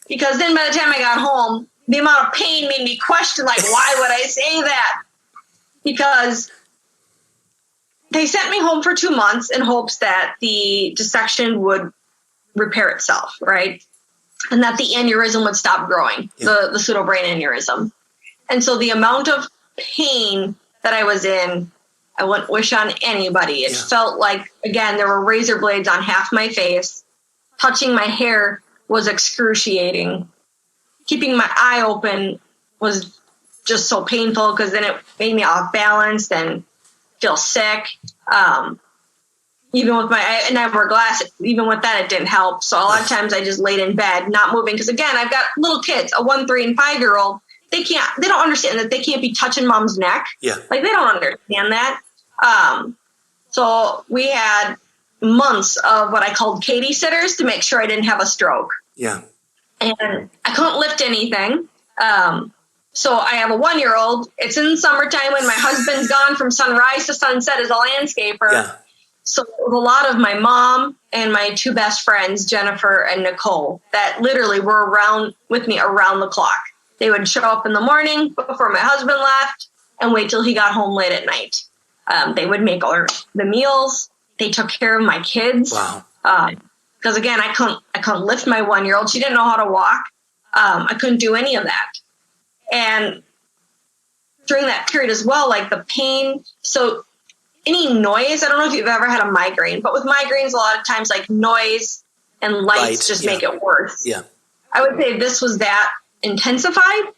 because then by the time I got home, the amount of pain made me question, like, why would I say that? Because they sent me home for 2 months in hopes that the dissection would repair itself, right? And that the aneurysm would stop growing, the pseudobrain aneurysm. And so the amount of pain that I was in, I wouldn't wish on anybody. It felt like, again, there were razor blades on half my face. Touching my hair was excruciating. Keeping my eye open was just so painful, because then it made me off balance and feel sick. Even with and I wear glasses, even with that, it didn't help. So a lot of times I just laid in bed, not moving. Because again, I've got little kids, a 1, 3, and 5-year-old. They don't understand that they can't be touching mom's neck. Like, they don't understand that. So we had months of what I called Katie sitters to make sure I didn't have a stroke. And I couldn't lift anything. So I have a 1-year-old. It's in summertime when my husband's gone from sunrise to sunset as a landscaper. So a lot of my mom and my 2 best friends, Jennifer and Nicole, that literally were around with me around the clock. They would show up in the morning before my husband left and wait till he got home late at night. They would make all the meals. They took care of my kids. Because again, I couldn't lift my 1-year-old. She didn't know how to walk. I couldn't do any of that. And during that period as well, like the pain. So any noise, I don't know if you've ever had a migraine, but with migraines, a lot of times like noise and lights just make it worse. I would say this was that intensified.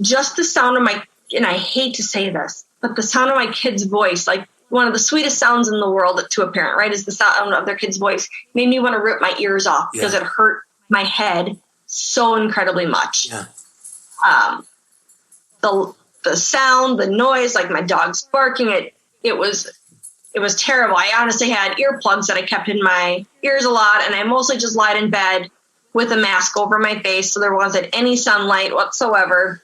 Just the sound of and I hate to say this, but the sound of my kid's voice, like one of the sweetest sounds in the world to a parent, right, is the sound of their kid's voice, made me want to rip my ears off because it hurt my head so incredibly much. The sound, the noise, like my dog's barking, it was terrible. I honestly had earplugs that I kept in my ears a lot, and I mostly just lied in bed with a mask over my face so there wasn't any sunlight whatsoever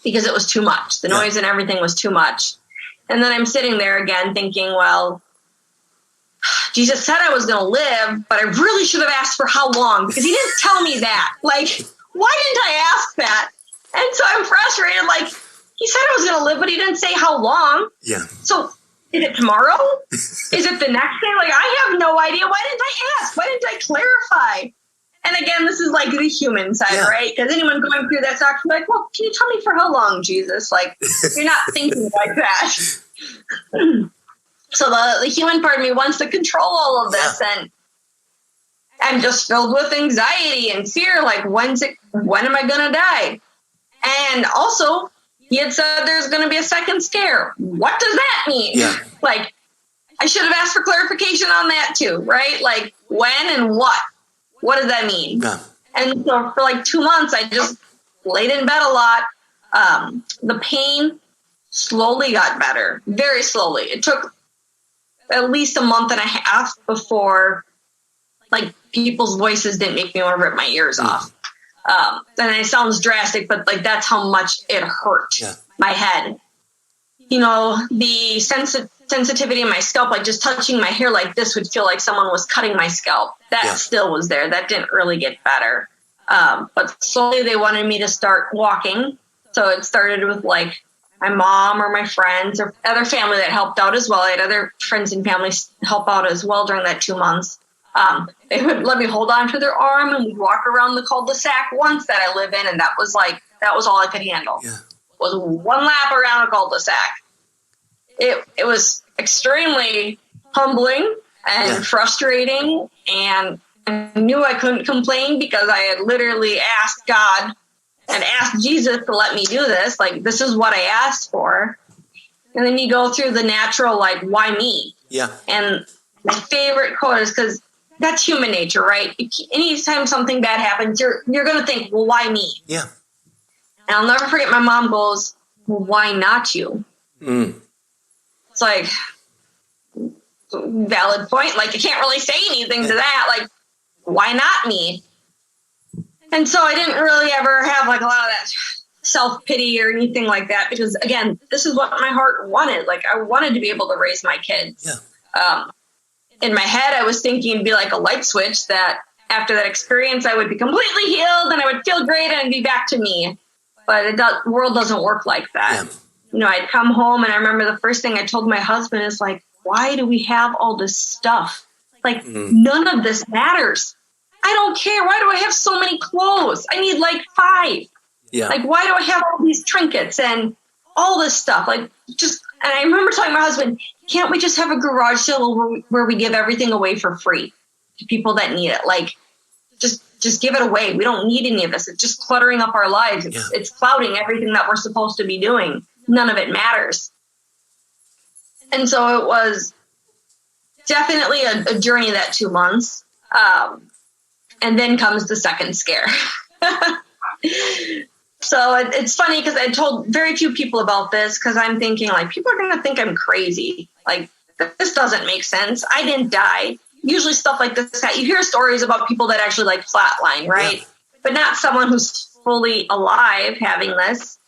because it was too much. The noise and everything was too much. And then I'm sitting there again thinking, well, Jesus said I was going to live, but I really should have asked for how long, because he didn't tell me that. Like, why didn't I ask that? And so I'm frustrated. Like, he said I was going to live, but he didn't say how long. So is it tomorrow? Is it the next day? Like, I have no idea. Why didn't I ask? Why didn't I clarify? And again, this is like the human side, right? Because anyone going through that talks like, well, can you tell me for how long, Jesus? Like, you're not thinking like that. So the human part of me wants to control all of this, and I'm just filled with anxiety and fear. Like, when am I going to die? And also, he had said there's going to be a second scare. What does that mean? Yeah. Like, I should have asked for clarification on that too, right? Like, when and what? What does that mean? Yeah. And so for like 2 months, I just laid in bed a lot. The pain slowly got better, very slowly. It took at least a month and a half before, like, people's voices didn't make me want to rip my ears off. And it sounds drastic, but like, that's how much it hurt my head. You know, the sensitivity in my scalp, like just touching my hair like this would feel like someone was cutting my scalp. That still was there. That didn't really get better. But slowly they wanted me to start walking. So it started with like my mom or my friends or other family that helped out as well. I had other friends and families help out as well during that 2 months. They would let me hold on to their arm and we'd walk around the cul-de-sac once that I live in. And that was all I could handle. Yeah. Was one lap around a cul-de-sac. It was extremely humbling and frustrating, and I knew I couldn't complain because I had literally asked God and asked Jesus to let me do this. Like, this is what I asked for. And then you go through the natural, like, why me? Yeah. And my favorite quote is, because that's human nature, right? Anytime something bad happens, you're going to think, well, why me? Yeah. And I'll never forget my mom goes, well, why not you? It's like, valid point. Like, I can't really say anything to that. Like, why not me? And so I didn't really ever have like a lot of that self-pity or anything like that, because again, this is what my heart wanted. Like, I wanted to be able to raise my kids. Yeah. In my head, I was thinking it'd be like a light switch that after that experience, I would be completely healed and I would feel great and it'd be back to me. But the world doesn't work like that. Yeah. You know, I'd come home and I remember the first thing I told my husband is like, why do we have all this stuff? Like, none of this matters. I don't care. Why do I have so many clothes? I need like 5. Yeah. Like, why do I have all these trinkets and all this stuff? Like, just, and I remember telling my husband, can't we just have a garage sale where we give everything away for free to people that need it? Like, just give it away. We don't need any of this. It's just cluttering up our lives. It's clouding everything that we're supposed to be doing. None of it matters. And so it was definitely a journey, that 2 months. And then comes the second scare. So it's funny because I told very few people about this because I'm thinking, like, people are going to think I'm crazy. Like, this doesn't make sense. I didn't die. Usually stuff like this, you hear stories about people that actually like flatline, right? Yeah. But not someone who's fully alive having this.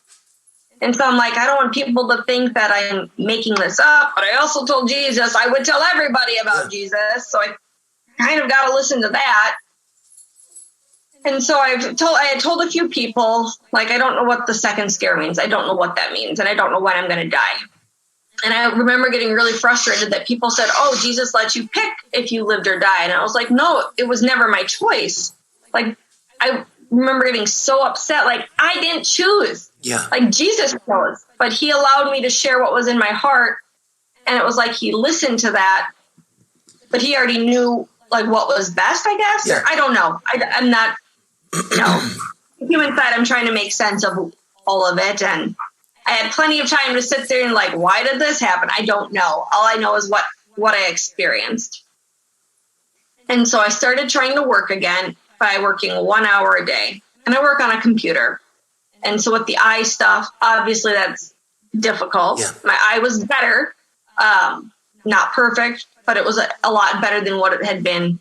And so I'm like, I don't want people to think that I'm making this up. But I also told Jesus I would tell everybody about Jesus. So I kind of got to listen to that. And so I had told a few people, like, I don't know what the second scare means. I don't know what that means. And I don't know when I'm going to die. And I remember getting really frustrated that people said, oh, Jesus let you pick if you lived or died. And I was like, no, it was never my choice. Like, I remember getting so upset. Like, I didn't choose. Yeah. Like, Jesus chose. But he allowed me to share what was in my heart. And it was like he listened to that. But he already knew, like, what was best, I guess. Yeah. Or, I don't know. I'm not, human side, I'm trying to make sense of all of it. And I had plenty of time to sit there and like, why did this happen? I don't know. All I know is what I experienced. And so I started trying to work again by working 1 hour a day. And I work on a computer. And so with the eye stuff, obviously that's difficult. Yeah. My eye was better. Not perfect, but it was a lot better than what it had been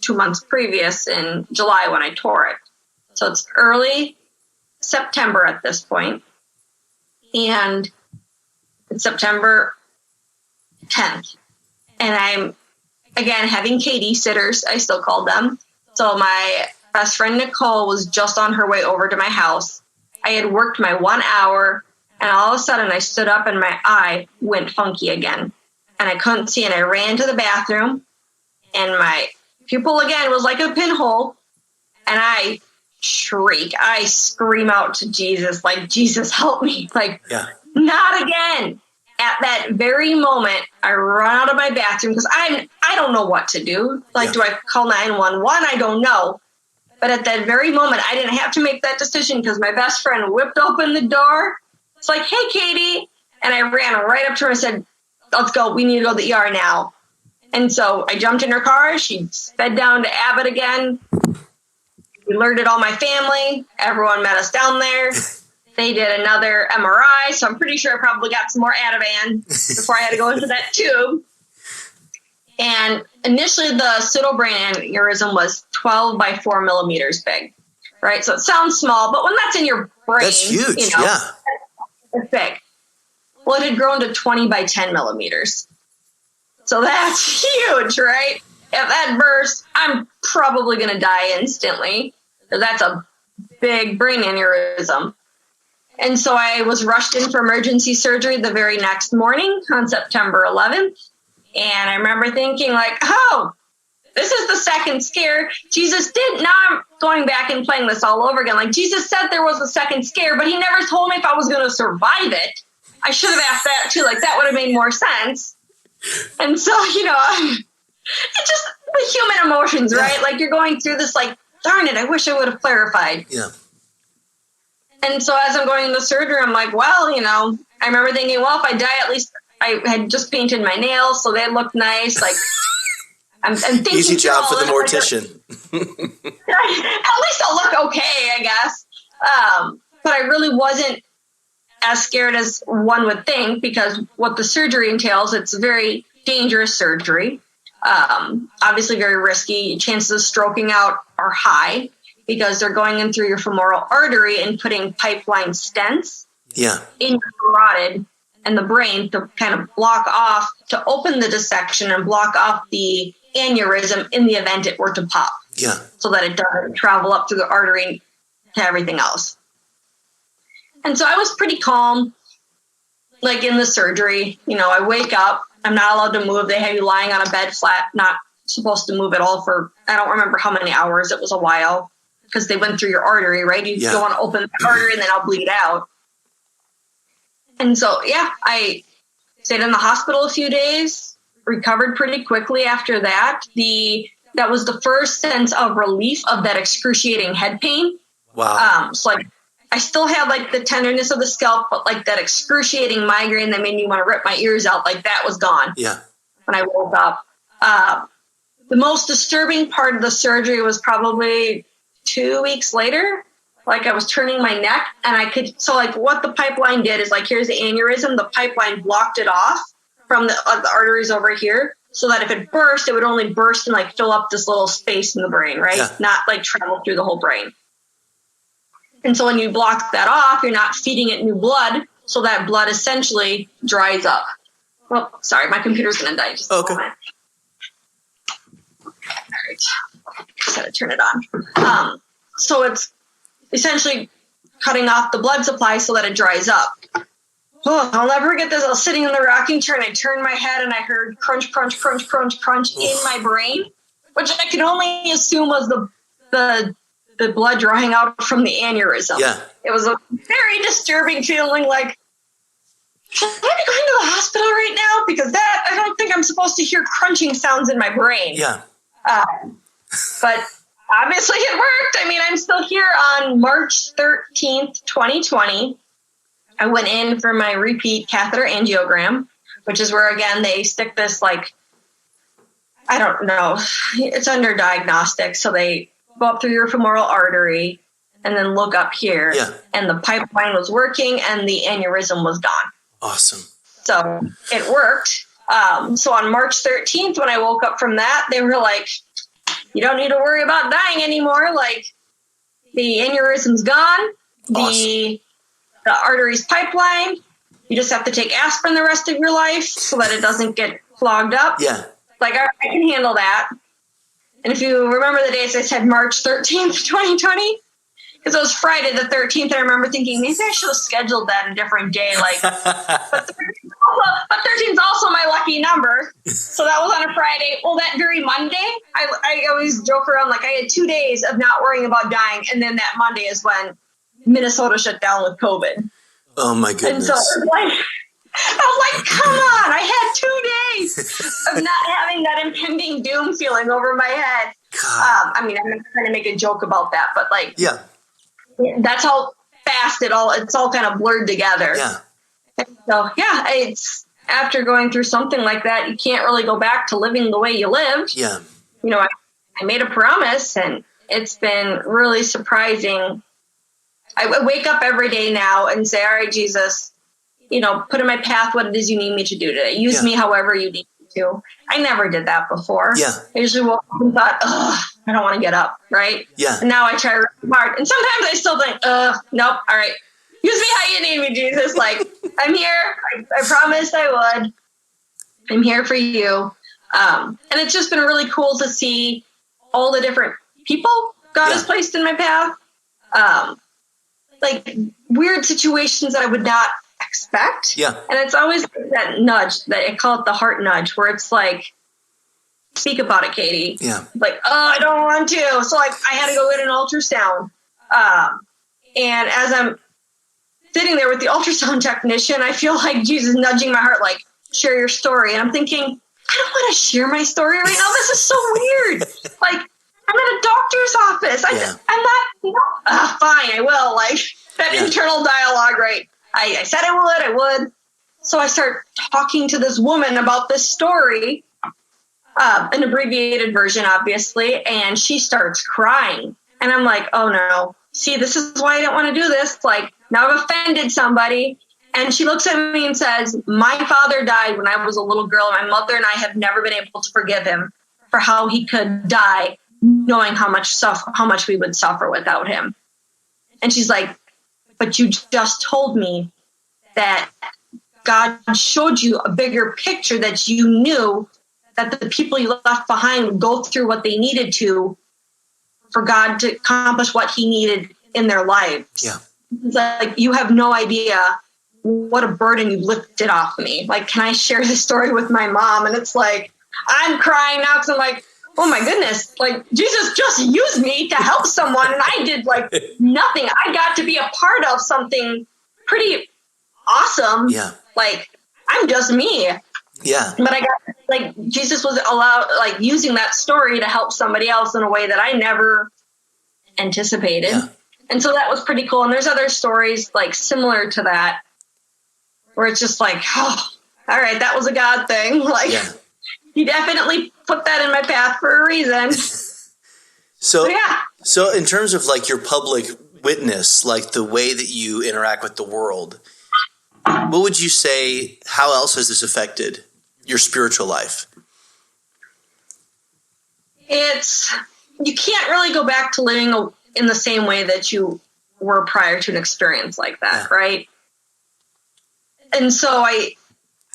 2 months previous in July when I tore it. So it's early September at this point. And it's September 10th. And I'm, again, having Katie sitters, I still call them. So my best friend Nicole was just on her way over to my house. I had worked my 1 hour, and all of a sudden I stood up and my eye went funky again. And I couldn't see, and I ran to the bathroom, and my pupil again was like a pinhole. And I shriek. I scream out to Jesus, like, Jesus, help me. Like, not again. At that very moment, I run out of my bathroom because I don't know what to do. Like, do I call 911? I don't know. But at that very moment, I didn't have to make that decision because my best friend whipped open the door. It's like, hey, Katie. And I ran right up to her and said, let's go. We need to go to the ER now. And so I jumped in her car. She sped down to Abbott again. We alerted all my family. Everyone met us down there. They did another MRI. So I'm pretty sure I probably got some more Ativan before I had to go into that tube. And initially the pseudobrain aneurysm was 12 by 4 millimeters big, right? So it sounds small, but when that's in your brain, that's huge. It's big. Well, it had grown to 20 by 10 millimeters. So that's huge, right? If that bursts, I'm probably going to die instantly. That's a big brain aneurysm. And so I was rushed in for emergency surgery the very next morning on September 11th. And I remember thinking like, oh, this is the second scare. Jesus did. Now I'm going back and playing this all over again. Like, Jesus said there was a second scare, but he never told me if I was going to survive it. I should have asked that too. Like, that would have made more sense. And so, it's just the human emotions, right? Like, you're going through this, like, darn it, I wish I would have clarified. Yeah. And so as I'm going into surgery, I'm like, well, I remember thinking, well, if I die, at least I had just painted my nails, so they looked nice. Like, I'm thinking easy job for the mortician. At least I'll look okay, I guess. But I really wasn't as scared as one would think, because what the surgery entails, it's a very dangerous surgery. Obviously very risky. Chances of stroking out are high because they're going in through your femoral artery and putting pipeline stents in your carotid and the brain to kind of block off, to open the dissection and block off the aneurysm in the event it were to pop. Yeah. So that it doesn't travel up through the artery to everything else. And so I was pretty calm, like in the surgery. I wake up. I'm not allowed to move. They have you lying on a bed flat, not supposed to move at all for, I don't remember how many hours. It was a while because they went through your artery, right? You don't want to open the artery and then I'll bleed out. And so, I stayed in the hospital a few days, recovered pretty quickly after that. That was the first sense of relief of that excruciating head pain. Wow. So like, I still had like the tenderness of the scalp, but like that excruciating migraine that made me want to rip my ears out, like that was gone. Yeah. When I woke up. The most disturbing part of the surgery was probably 2 weeks later. Like I was turning my neck and so like what the pipeline did is like, here's the aneurysm. The pipeline blocked it off from the arteries over here, so that if it burst, it would only burst and like fill up this little space in the brain, right? Yeah. Not like travel through the whole brain. And so when you block that off, you're not feeding it new blood, so that blood essentially dries up. Well, sorry, my computer's going to die just a moment. All right. Just got to turn it on. So it's essentially cutting off the blood supply so that it dries up. Oh, I'll never forget this. I was sitting in the rocking chair and I turned my head and I heard crunch, crunch, crunch, crunch, crunch in my brain, which I could only assume was the blood drawing out from the aneurysm. Yeah. It was a very disturbing feeling, like, should I be going to the hospital right now? Because I don't think I'm supposed to hear crunching sounds in my brain. Yeah. But obviously it worked. I mean, I'm still here on March 13th, 2020. I went in for my repeat catheter angiogram, which is where, again, they stick this, like, I don't know, it's under diagnostic. So they go up through your femoral artery and then look up here. Yeah. And the pipeline was working and the aneurysm was gone. Awesome. So it worked. So on March 13th, when I woke up from that, they were like, you don't need to worry about dying anymore. Like, the aneurysm's gone. Awesome. The artery's pipeline. You just have to take aspirin the rest of your life so that it doesn't get clogged up. Yeah. Like, I can handle that. And if you remember the dates, I said March 13th, 2020, because it was Friday the 13th. I remember thinking, maybe I should have scheduled that a different day. Like, but 13th is also my lucky number. So that was on a Friday. Well, that very Monday, I always joke around like I had 2 days of not worrying about dying. And then that Monday is when Minnesota shut down with COVID. Oh, my goodness. And so I was like, come on. I had 2 days of not having that impending doom feeling over my head. I mean, I'm not trying to make a joke about that, but like, yeah, that's how fast it's all kind of blurred together. Yeah. So yeah, it's after going through something like that, you can't really go back to living the way you lived. Yeah. You know, I made a promise, and it's been really surprising. I wake up every day now and say, all right, Jesus, you know, put in my path what it is you need me to do today. Use me however you need me to. I never did that before. Yeah. I usually woke up and thought, I don't want to get up, right? Yeah. And now I try really hard. And sometimes I still think, nope, all right. Use me how you need me, Jesus. Like, I'm here. I promised I would. I'm here for you. And it's just been really cool to see all the different people God has placed in my path. Like weird situations that I would not expect. Yeah. And it's always that nudge, that I call it the heart nudge, where it's like, speak about it, Katie. Yeah. Like, I don't want to. So like I had to go get an ultrasound. And as I'm sitting there with the ultrasound technician, I feel like Jesus nudging my heart, like, share your story. And I'm thinking, I don't want to share my story right now. This is so weird. Like, I'm at a doctor's office. I'm not, fine, I will. Like, that internal dialogue, right? I said I would. So I start talking to this woman about this story, an abbreviated version, obviously, and she starts crying. And I'm like, oh no. See, this is why I didn't want to do this. Like, now I've offended somebody. And she looks at me and says, my father died when I was a little girl. My mother and I have never been able to forgive him for how he could die, knowing how much we would suffer without him. And she's like, but you just told me that God showed you a bigger picture, that you knew that the people you left behind would go through what they needed to for God to accomplish what he needed in their lives. Yeah. It's like, you have no idea what a burden you lifted off me. Like, can I share this story with my mom? And it's like, I'm crying now because I'm like, oh my goodness, like Jesus just used me to help someone. And I did like nothing. I got to be a part of something pretty awesome. Yeah. Like, I'm just me. Yeah. But I got, like, Jesus was like using that story to help somebody else in a way that I never anticipated. Yeah. And so that was pretty cool. And there's other stories like similar to that, where it's just like, oh, all right, that was a God thing. Like, he definitely put that in my path for a reason. So in terms of like your public witness, like the way that you interact with the world, what would you say, how else has this affected your spiritual life? You can't really go back to living in the same way that you were prior to an experience like that, right? And so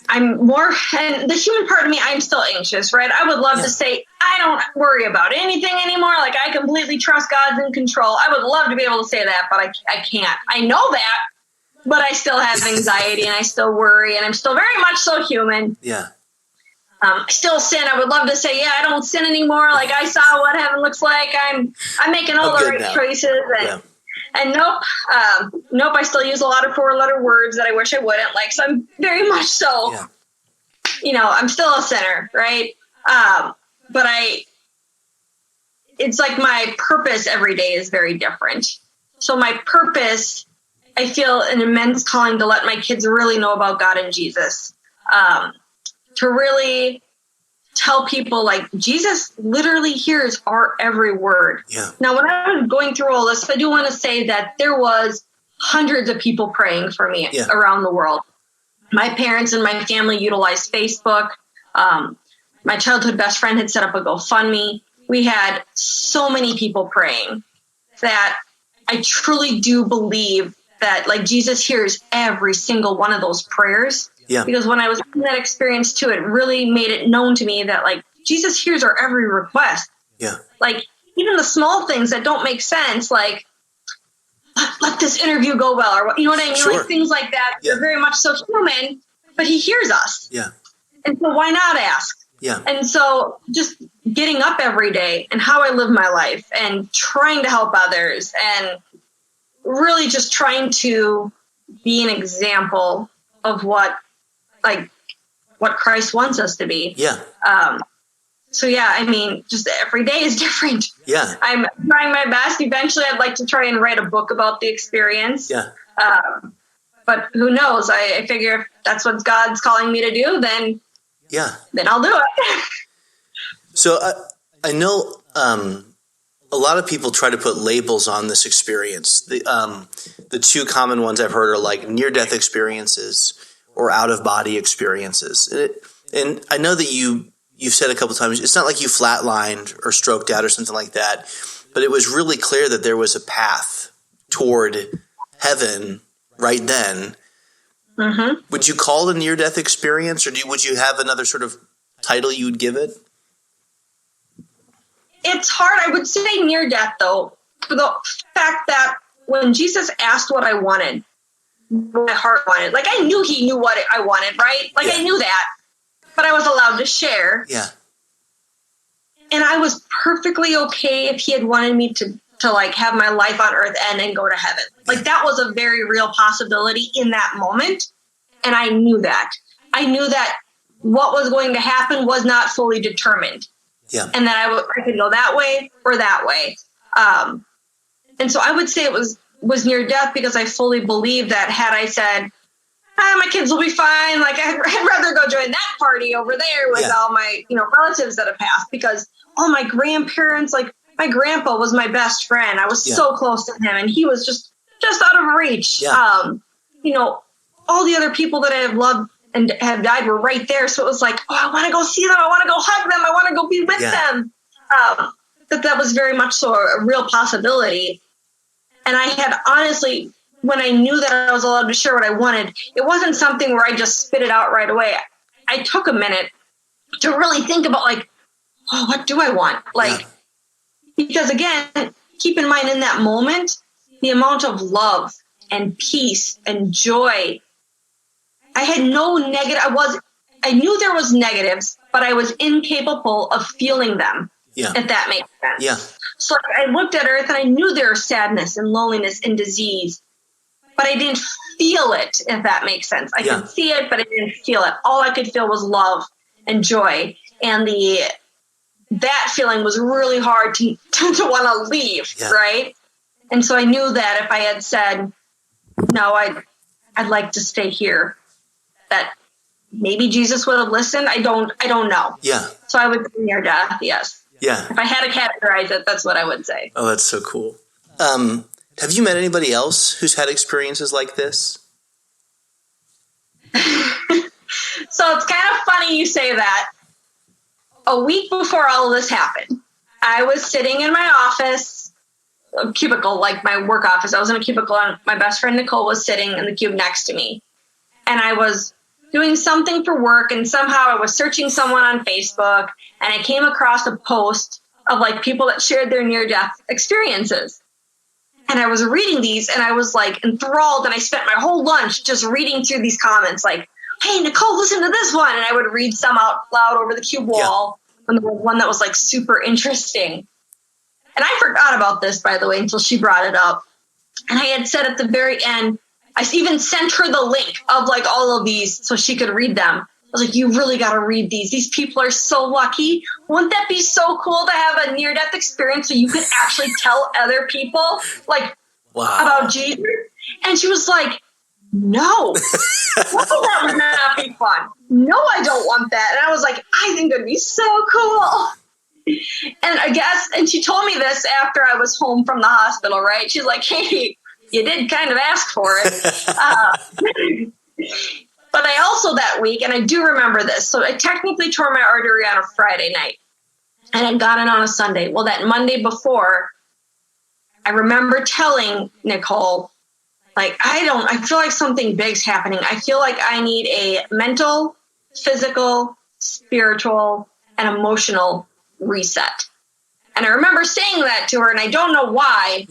I'm more, and the human part of me, I'm still anxious, right? I would love to say, I don't worry about anything anymore. Like, I completely trust God's in control. I would love to be able to say that, but I can't. I know that, but I still have anxiety and I still worry, and I'm still very much so human. Yeah. I still sin. I would love to say, I don't sin anymore. Like, I saw what heaven looks like. I'm making all the right choices. And nope. I still use a lot of 4-letter words that I wish I wouldn't. Like, so I'm very much so, I'm still a sinner, right? But it's like my purpose every day is very different. So my purpose, I feel an immense calling to let my kids really know about God and Jesus. To really tell people, like, Jesus literally hears our every word. Yeah. Now, when I was going through all this, I do want to say that there was hundreds of people praying for me around the world. My parents and my family utilized Facebook. My childhood best friend had set up a GoFundMe. We had so many people praying that I truly do believe that, like, Jesus hears every single one of those prayers. Yeah. Because when I was in that experience too, it really made it known to me that, like, Jesus hears our every request. Yeah. Like, even the small things that don't make sense, like, let this interview go well, or you know what I mean? Sure. Like, things like that. Yeah. They're very much so human, but he hears us. Yeah. And so why not ask? Yeah. And so just getting up every day and how I live my life and trying to help others and really just trying to be an example of what Christ wants us to be. Yeah. So yeah, I mean, just every day is different. Yeah. I'm trying my best. Eventually I'd like to try and write a book about the experience. Yeah. But who knows? I figure if that's what God's calling me to do, then I'll do it. So I know a lot of people try to put labels on this experience. The two common ones I've heard are like near-death experiences or out-of-body experiences. And I know that you've said a couple times, it's not like you flatlined or stroked out or something like that, but it was really clear that there was a path toward heaven right then. Mm-hmm. Would you call it a near-death experience, or would you have another sort of title you would give it? It's hard. I would say near death, though, for the fact that when Jesus asked what I wanted, what my heart wanted, like I knew he knew what I wanted, right? Like I knew that, but I was allowed to share. Yeah. And I was perfectly okay if he had wanted me to like have my life on earth end and go to heaven. Like that was a very real possibility in that moment. And I knew that. I knew that what was going to happen was not fully determined. Yeah. And that I could go that way or that way. And so I would say it was near death because I fully believe that had I said, my kids will be fine. Like I'd rather go join that party over there with all my, relatives that have passed, because all my grandparents, like my grandpa was my best friend. I was so close to him and he was just out of reach. Yeah. All the other people that I have loved and have died were right there. So it was like, I want to go see them. I want to go hug them. I want to go be with them. That was very much so a real possibility. And I had honestly, when I knew that I was allowed to share what I wanted, it wasn't something where I just spit it out right away. I took a minute to really think about what do I want? Because again, keep in mind in that moment, the amount of love and peace and joy, I had no negative. I knew there was negatives, but I was incapable of feeling them. Yeah. If that makes sense. Yeah. So I looked at earth and I knew there was sadness and loneliness and disease, but I didn't feel it, if that makes sense. I could see it, but I didn't feel it. All I could feel was love and joy. And that feeling was really hard to want to leave. Yeah. Right. And so I knew that if I had said, no, I'd like to stay here, that maybe Jesus would have listened. I don't know. Yeah. So I would say near death. Yes. Yeah. If I had to categorize it, that's what I would say. Oh, that's so cool. Have you met anybody else who's had experiences like this? So it's kind of funny you say that. A week before all of this happened, I was sitting in my office, a cubicle, like my work office. I was in a cubicle and my best friend Nicole was sitting in the cube next to me. And I was doing something for work, and somehow I was searching someone on Facebook, and I came across a post of people that shared their near-death experiences. And I was reading these, and I was enthralled, and I spent my whole lunch just reading through these comments, hey, Nicole, listen to this one. And I would read some out loud over the cube wall, when there was one that was super interesting. And I forgot about this, by the way, until she brought it up. And I had said at the very end, I even sent her the link of all of these so she could read them. I was like, you really got to read these. These people are so lucky. Wouldn't that be so cool to have a near-death experience so you could actually tell other people about Jesus? And she was like, no, that would not be fun. No, I don't want that. And I was like, I think it'd be so cool. And she told me this after I was home from the hospital, right? She's like, hey, you did kind of ask for it. But I also that week, and I do remember this, so I technically tore my artery on a Friday night and had gotten on a Sunday. Well, that Monday before, I remember telling Nicole, I feel like something big's happening. I feel like I need a mental, physical, spiritual, and emotional reset. And I remember saying that to her, and I don't know why,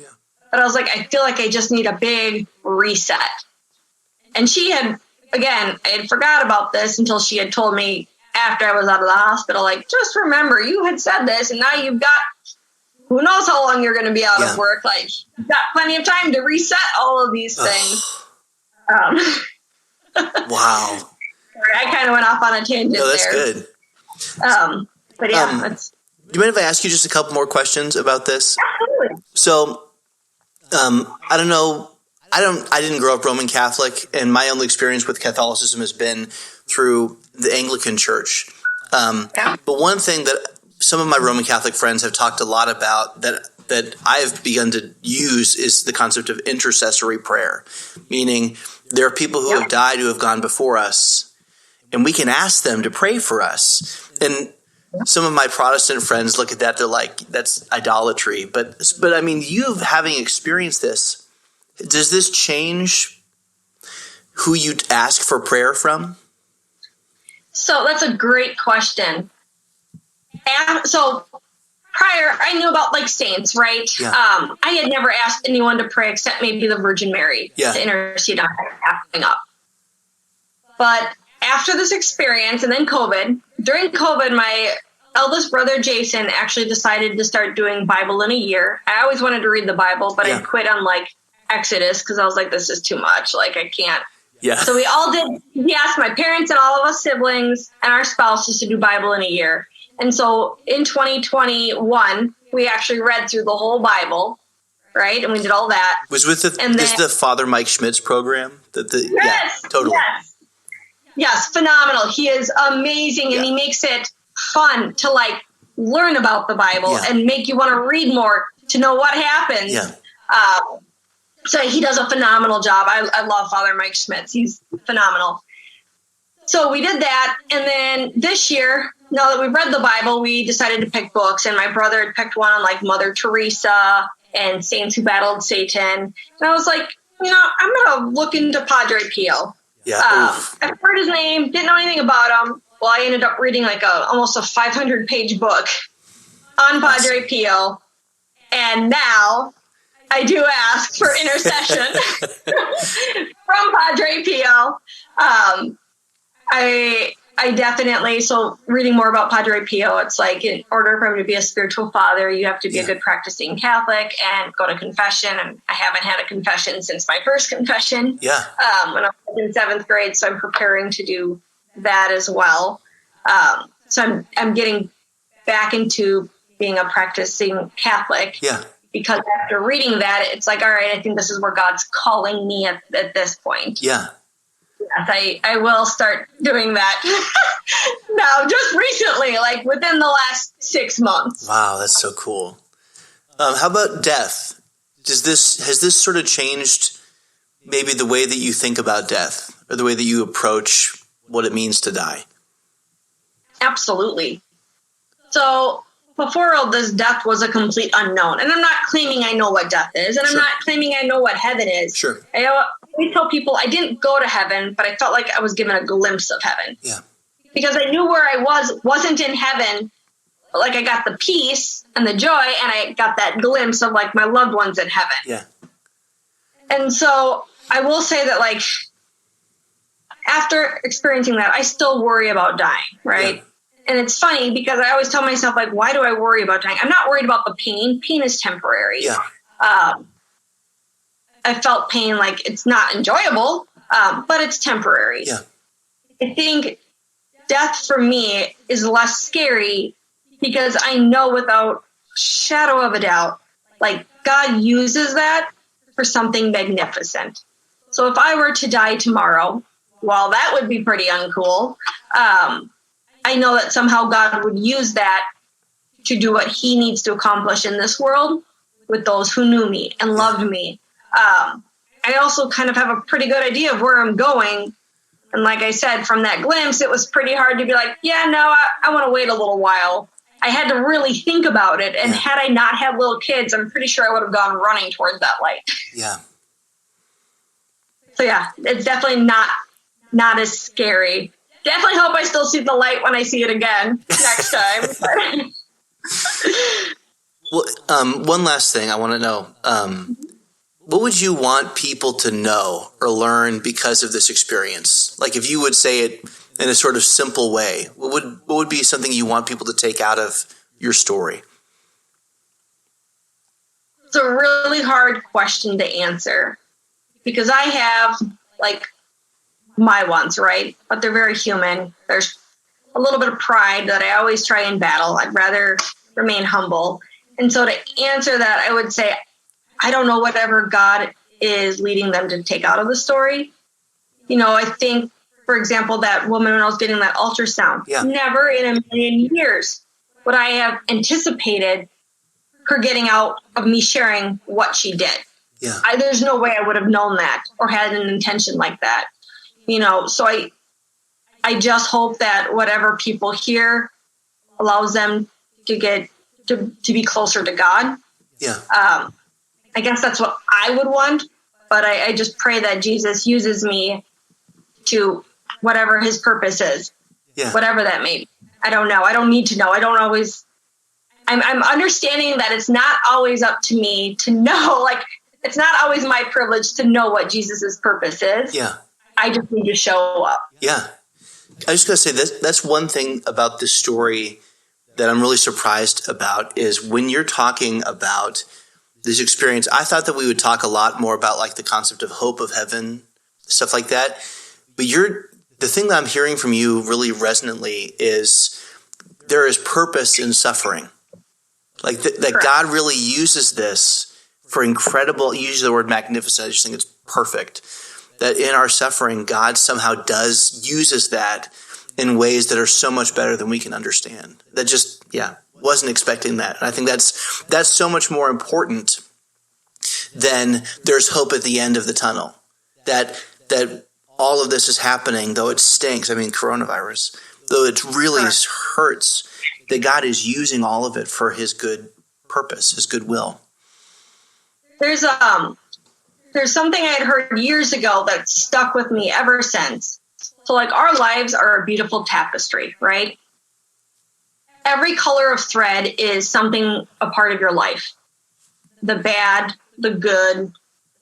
but I was like, I feel like I just need a big reset. And she had, again, I had forgot about this until she had told me after I was out of the hospital, like, just remember, you had said this, and now you've got who knows how long you're going to be out of work. Like, you've got plenty of time to reset all of these things. Wow. Sorry, I kind of went off on a tangent there. No, that's good. But yeah, do you mind if I ask you just a couple more questions about this? Absolutely. So, I don't know. I didn't grow up Roman Catholic, and my only experience with Catholicism has been through the Anglican Church. But one thing that some of my Roman Catholic friends have talked a lot about that I've begun to use is the concept of intercessory prayer, meaning there are people who have died who have gone before us, and we can ask them to pray for us. And some of my Protestant friends look at that, they're like, that's idolatry. But I mean, you having experienced this, does this change who you ask for prayer from? So that's a great question. And so prior, I knew about like saints, right? Yeah. I had never asked anyone to pray except maybe the Virgin Mary to intercede on coming up. But after this experience and then during COVID, my eldest brother, Jason, actually decided to start doing Bible in a year. I always wanted to read the Bible, but I quit on like Exodus because I was like, this is too much. Like, I can't. Yeah. So we all did. He asked my parents and all of us siblings and our spouses to do Bible in a year. And so in 2021, we actually read through the whole Bible, right? And we did all that. Was with the Father Mike Schmidt's program? Yes, totally. Yes, phenomenal. He is amazing, and he makes it fun to like learn about the Bible and make you want to read more to know what happens. Yeah. So he does a phenomenal job. I love Father Mike Schmitz. He's phenomenal. So we did that. And then this year, now that we've read the Bible, we decided to pick books. And my brother had picked one on like Mother Teresa and Saints Who Battled Satan. And I was like, I'm going to look into Padre Pio. Yeah. I've heard his name, didn't know anything about him. Well, I ended up reading like almost a 500-page book on Padre Pio. And now I do ask for intercession from Padre Pio. I definitely, so reading more about Padre Pio, it's like in order for him to be a spiritual father, you have to be a good practicing Catholic and go to confession. And I haven't had a confession since my first confession. Yeah. When I was in 7th grade, so I'm preparing to do that as well. So I'm getting back into being a practicing Catholic. Yeah. Because after reading that, it's like, all right, I think this is where God's calling me at this point. Yeah. Yes, I will start doing that now, just recently, like within the last 6 months. Wow, that's so cool. How about death? Has this sort of changed maybe the way that you think about death or the way that you approach what it means to die? Absolutely. So before all this, death was a complete unknown. And I'm not claiming I know what death is, and I'm not claiming I know what heaven is. Sure. I always tell people I didn't go to heaven, but I felt like I was given a glimpse of heaven. Yeah. Because I knew where I wasn't in heaven, but like I got the peace and the joy, and I got that glimpse of like my loved ones in heaven. Yeah. And so I will say that like after experiencing that, I still worry about dying, right? Yeah. And it's funny because I always tell myself, like, why do I worry about dying? I'm not worried about the pain. Pain is temporary. Yeah. I felt pain like it's not enjoyable, but it's temporary. Yeah. I think death for me is less scary because I know without shadow of a doubt, like God uses that for something magnificent. So if I were to die tomorrow, while that would be pretty uncool, I know that somehow God would use that to do what he needs to accomplish in this world with those who knew me and loved me. I also kind of have a pretty good idea of where I'm going. And like I said, from that glimpse, it was pretty hard to be like, yeah, no, I want to wait a little while. I had to really think about it. And had I not had little kids, I'm pretty sure I would have gone running towards that light. Yeah. So yeah, it's definitely not as scary. Definitely hope I still see the light when I see it again next time. Well, one last thing I want to know. What would you want people to know or learn because of this experience? Like if you would say it in a sort of simple way, what would be something you want people to take out of your story? It's a really hard question to answer because I have like my ones, right? But they're very human. There's a little bit of pride that I always try and battle. I'd rather remain humble. And so to answer that, I would say, I don't know whatever God is leading them to take out of the story. I think, for example, that woman when I was getting that ultrasound, never in a million years would I have anticipated her getting out of me sharing what she did. Yeah. There's no way I would have known that or had an intention like that. So I just hope that whatever people hear allows them to get to be closer to God. Yeah. I guess that's what I would want, but I just pray that Jesus uses me to whatever his purpose is, whatever that may be. I don't know. I don't need to know. I don't always. I'm understanding that it's not always up to me to know. Like, it's not always my privilege to know what Jesus's purpose is. Yeah. I just need to show up. Yeah. I was just going to say that's one thing about this story that I'm really surprised about is when you're talking about this experience, I thought that we would talk a lot more about like the concept of hope of heaven, stuff like that. But the thing that I'm hearing from you really resonantly is there is purpose in suffering. Like that God really uses this for incredible, you use the word magnificent, I just think it's perfect. That in our suffering, God somehow uses that in ways that are so much better than we can understand. That just, wasn't expecting that. And I think that's so much more important than there's hope at the end of the tunnel. That all of this is happening, though it stinks. I mean, coronavirus, though it really hurts, that God is using all of it for his good purpose, his good will. There's something I had heard years ago that stuck with me ever since. So like our lives are a beautiful tapestry, right? Every color of thread is something a part of your life. The bad, the good,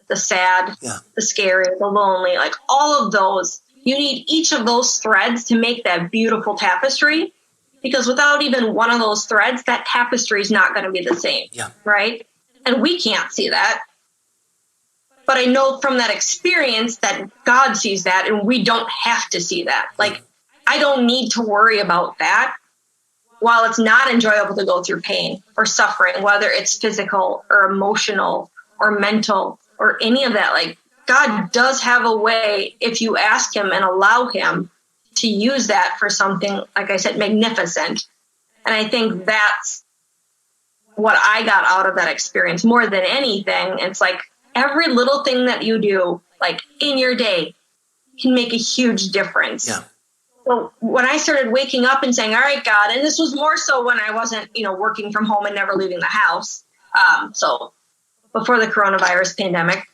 the sad, the scary, the lonely, like all of those. You need each of those threads to make that beautiful tapestry, because without even one of those threads, that tapestry is not going to be the same, right? And we can't see that. But I know from that experience that God sees that and we don't have to see that. Like, I don't need to worry about that. While it's not enjoyable to go through pain or suffering, whether it's physical or emotional or mental or any of that, like God does have a way, if you ask him and allow him to use that for something, like I said, magnificent. And I think that's what I got out of that experience more than anything. It's like every little thing that you do, like in your day, can make a huge difference. Yeah. So when I started waking up and saying, all right, God, and this was more so when I wasn't, working from home and never leaving the house. So before the coronavirus pandemic,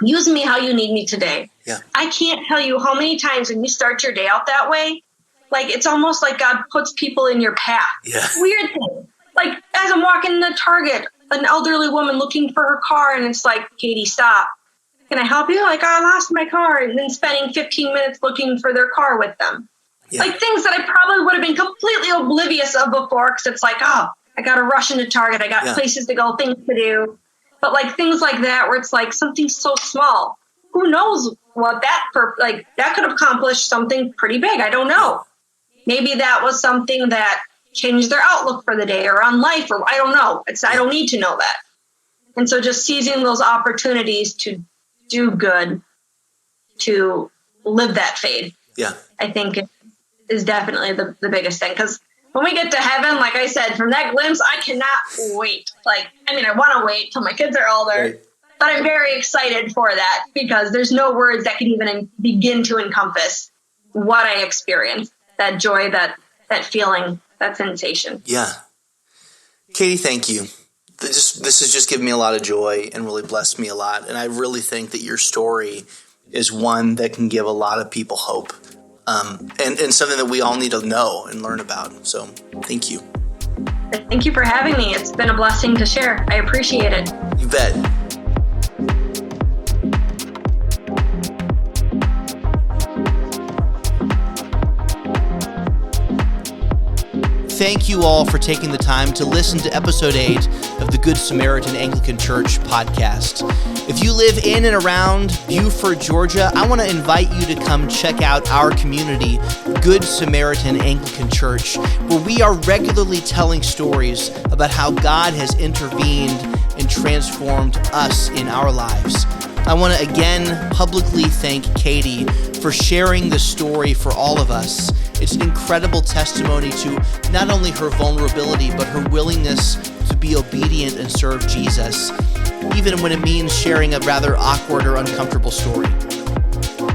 use me how you need me today. Yeah. I can't tell you how many times when you start your day out that way, like it's almost like God puts people in your path. Yeah. Weird thing. Like as I'm walking into Target, an elderly woman looking for her car, and it's like, Katie, stop. Can I help you? Like, I lost my car. And then spending 15 minutes looking for their car with them. Yeah. Like things that I probably would have been completely oblivious of before, because it's like, I got to rush into Target. I got places to go, things to do. But like things like that, where it's like something so small. Who knows what that could have accomplished something pretty big. I don't know. Maybe that was something that changed their outlook for the day or on life, or I don't know. I don't need to know that. And so just seizing those opportunities to do good, to live that faith, I think is definitely the biggest thing. Because when we get to heaven, like I said, from that glimpse, I cannot wait. I want to wait till my kids are older, but I'm very excited for that, because there's no words that can even begin to encompass what I experienced, that joy, that feeling, that sensation. Yeah. Katie, thank you. This has just given me a lot of joy and really blessed me a lot. And I really think that your story is one that can give a lot of people hope, and something that we all need to know and learn about. So thank you. Thank you for having me. It's been a blessing to share. I appreciate it. You bet. thank you all for taking the time to listen to episode 8 of the Good Samaritan Anglican Church podcast. If you live in and around Buford, Georgia, I want to invite you to come check out our community, Good Samaritan Anglican Church, where we are regularly telling stories about how God has intervened and transformed us in our lives. I want to again publicly thank Kati for sharing the story for all of us. It's an incredible testimony to not only her vulnerability, but her willingness to be obedient and serve Jesus, even when it means sharing a rather awkward or uncomfortable story.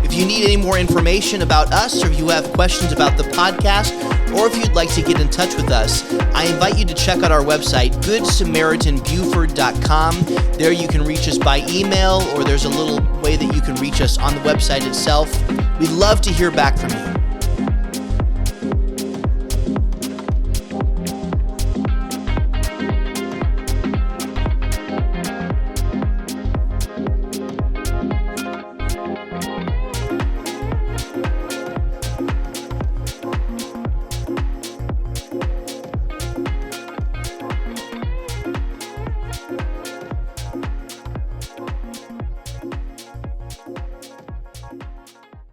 If you need any more information about us, or if you have questions about the podcast, or if you'd like to get in touch with us, I invite you to check out our website, goodsamaritanbuford.com. There you can reach us by email, or there's a little way that you can reach us on the website itself. We'd love to hear back from you.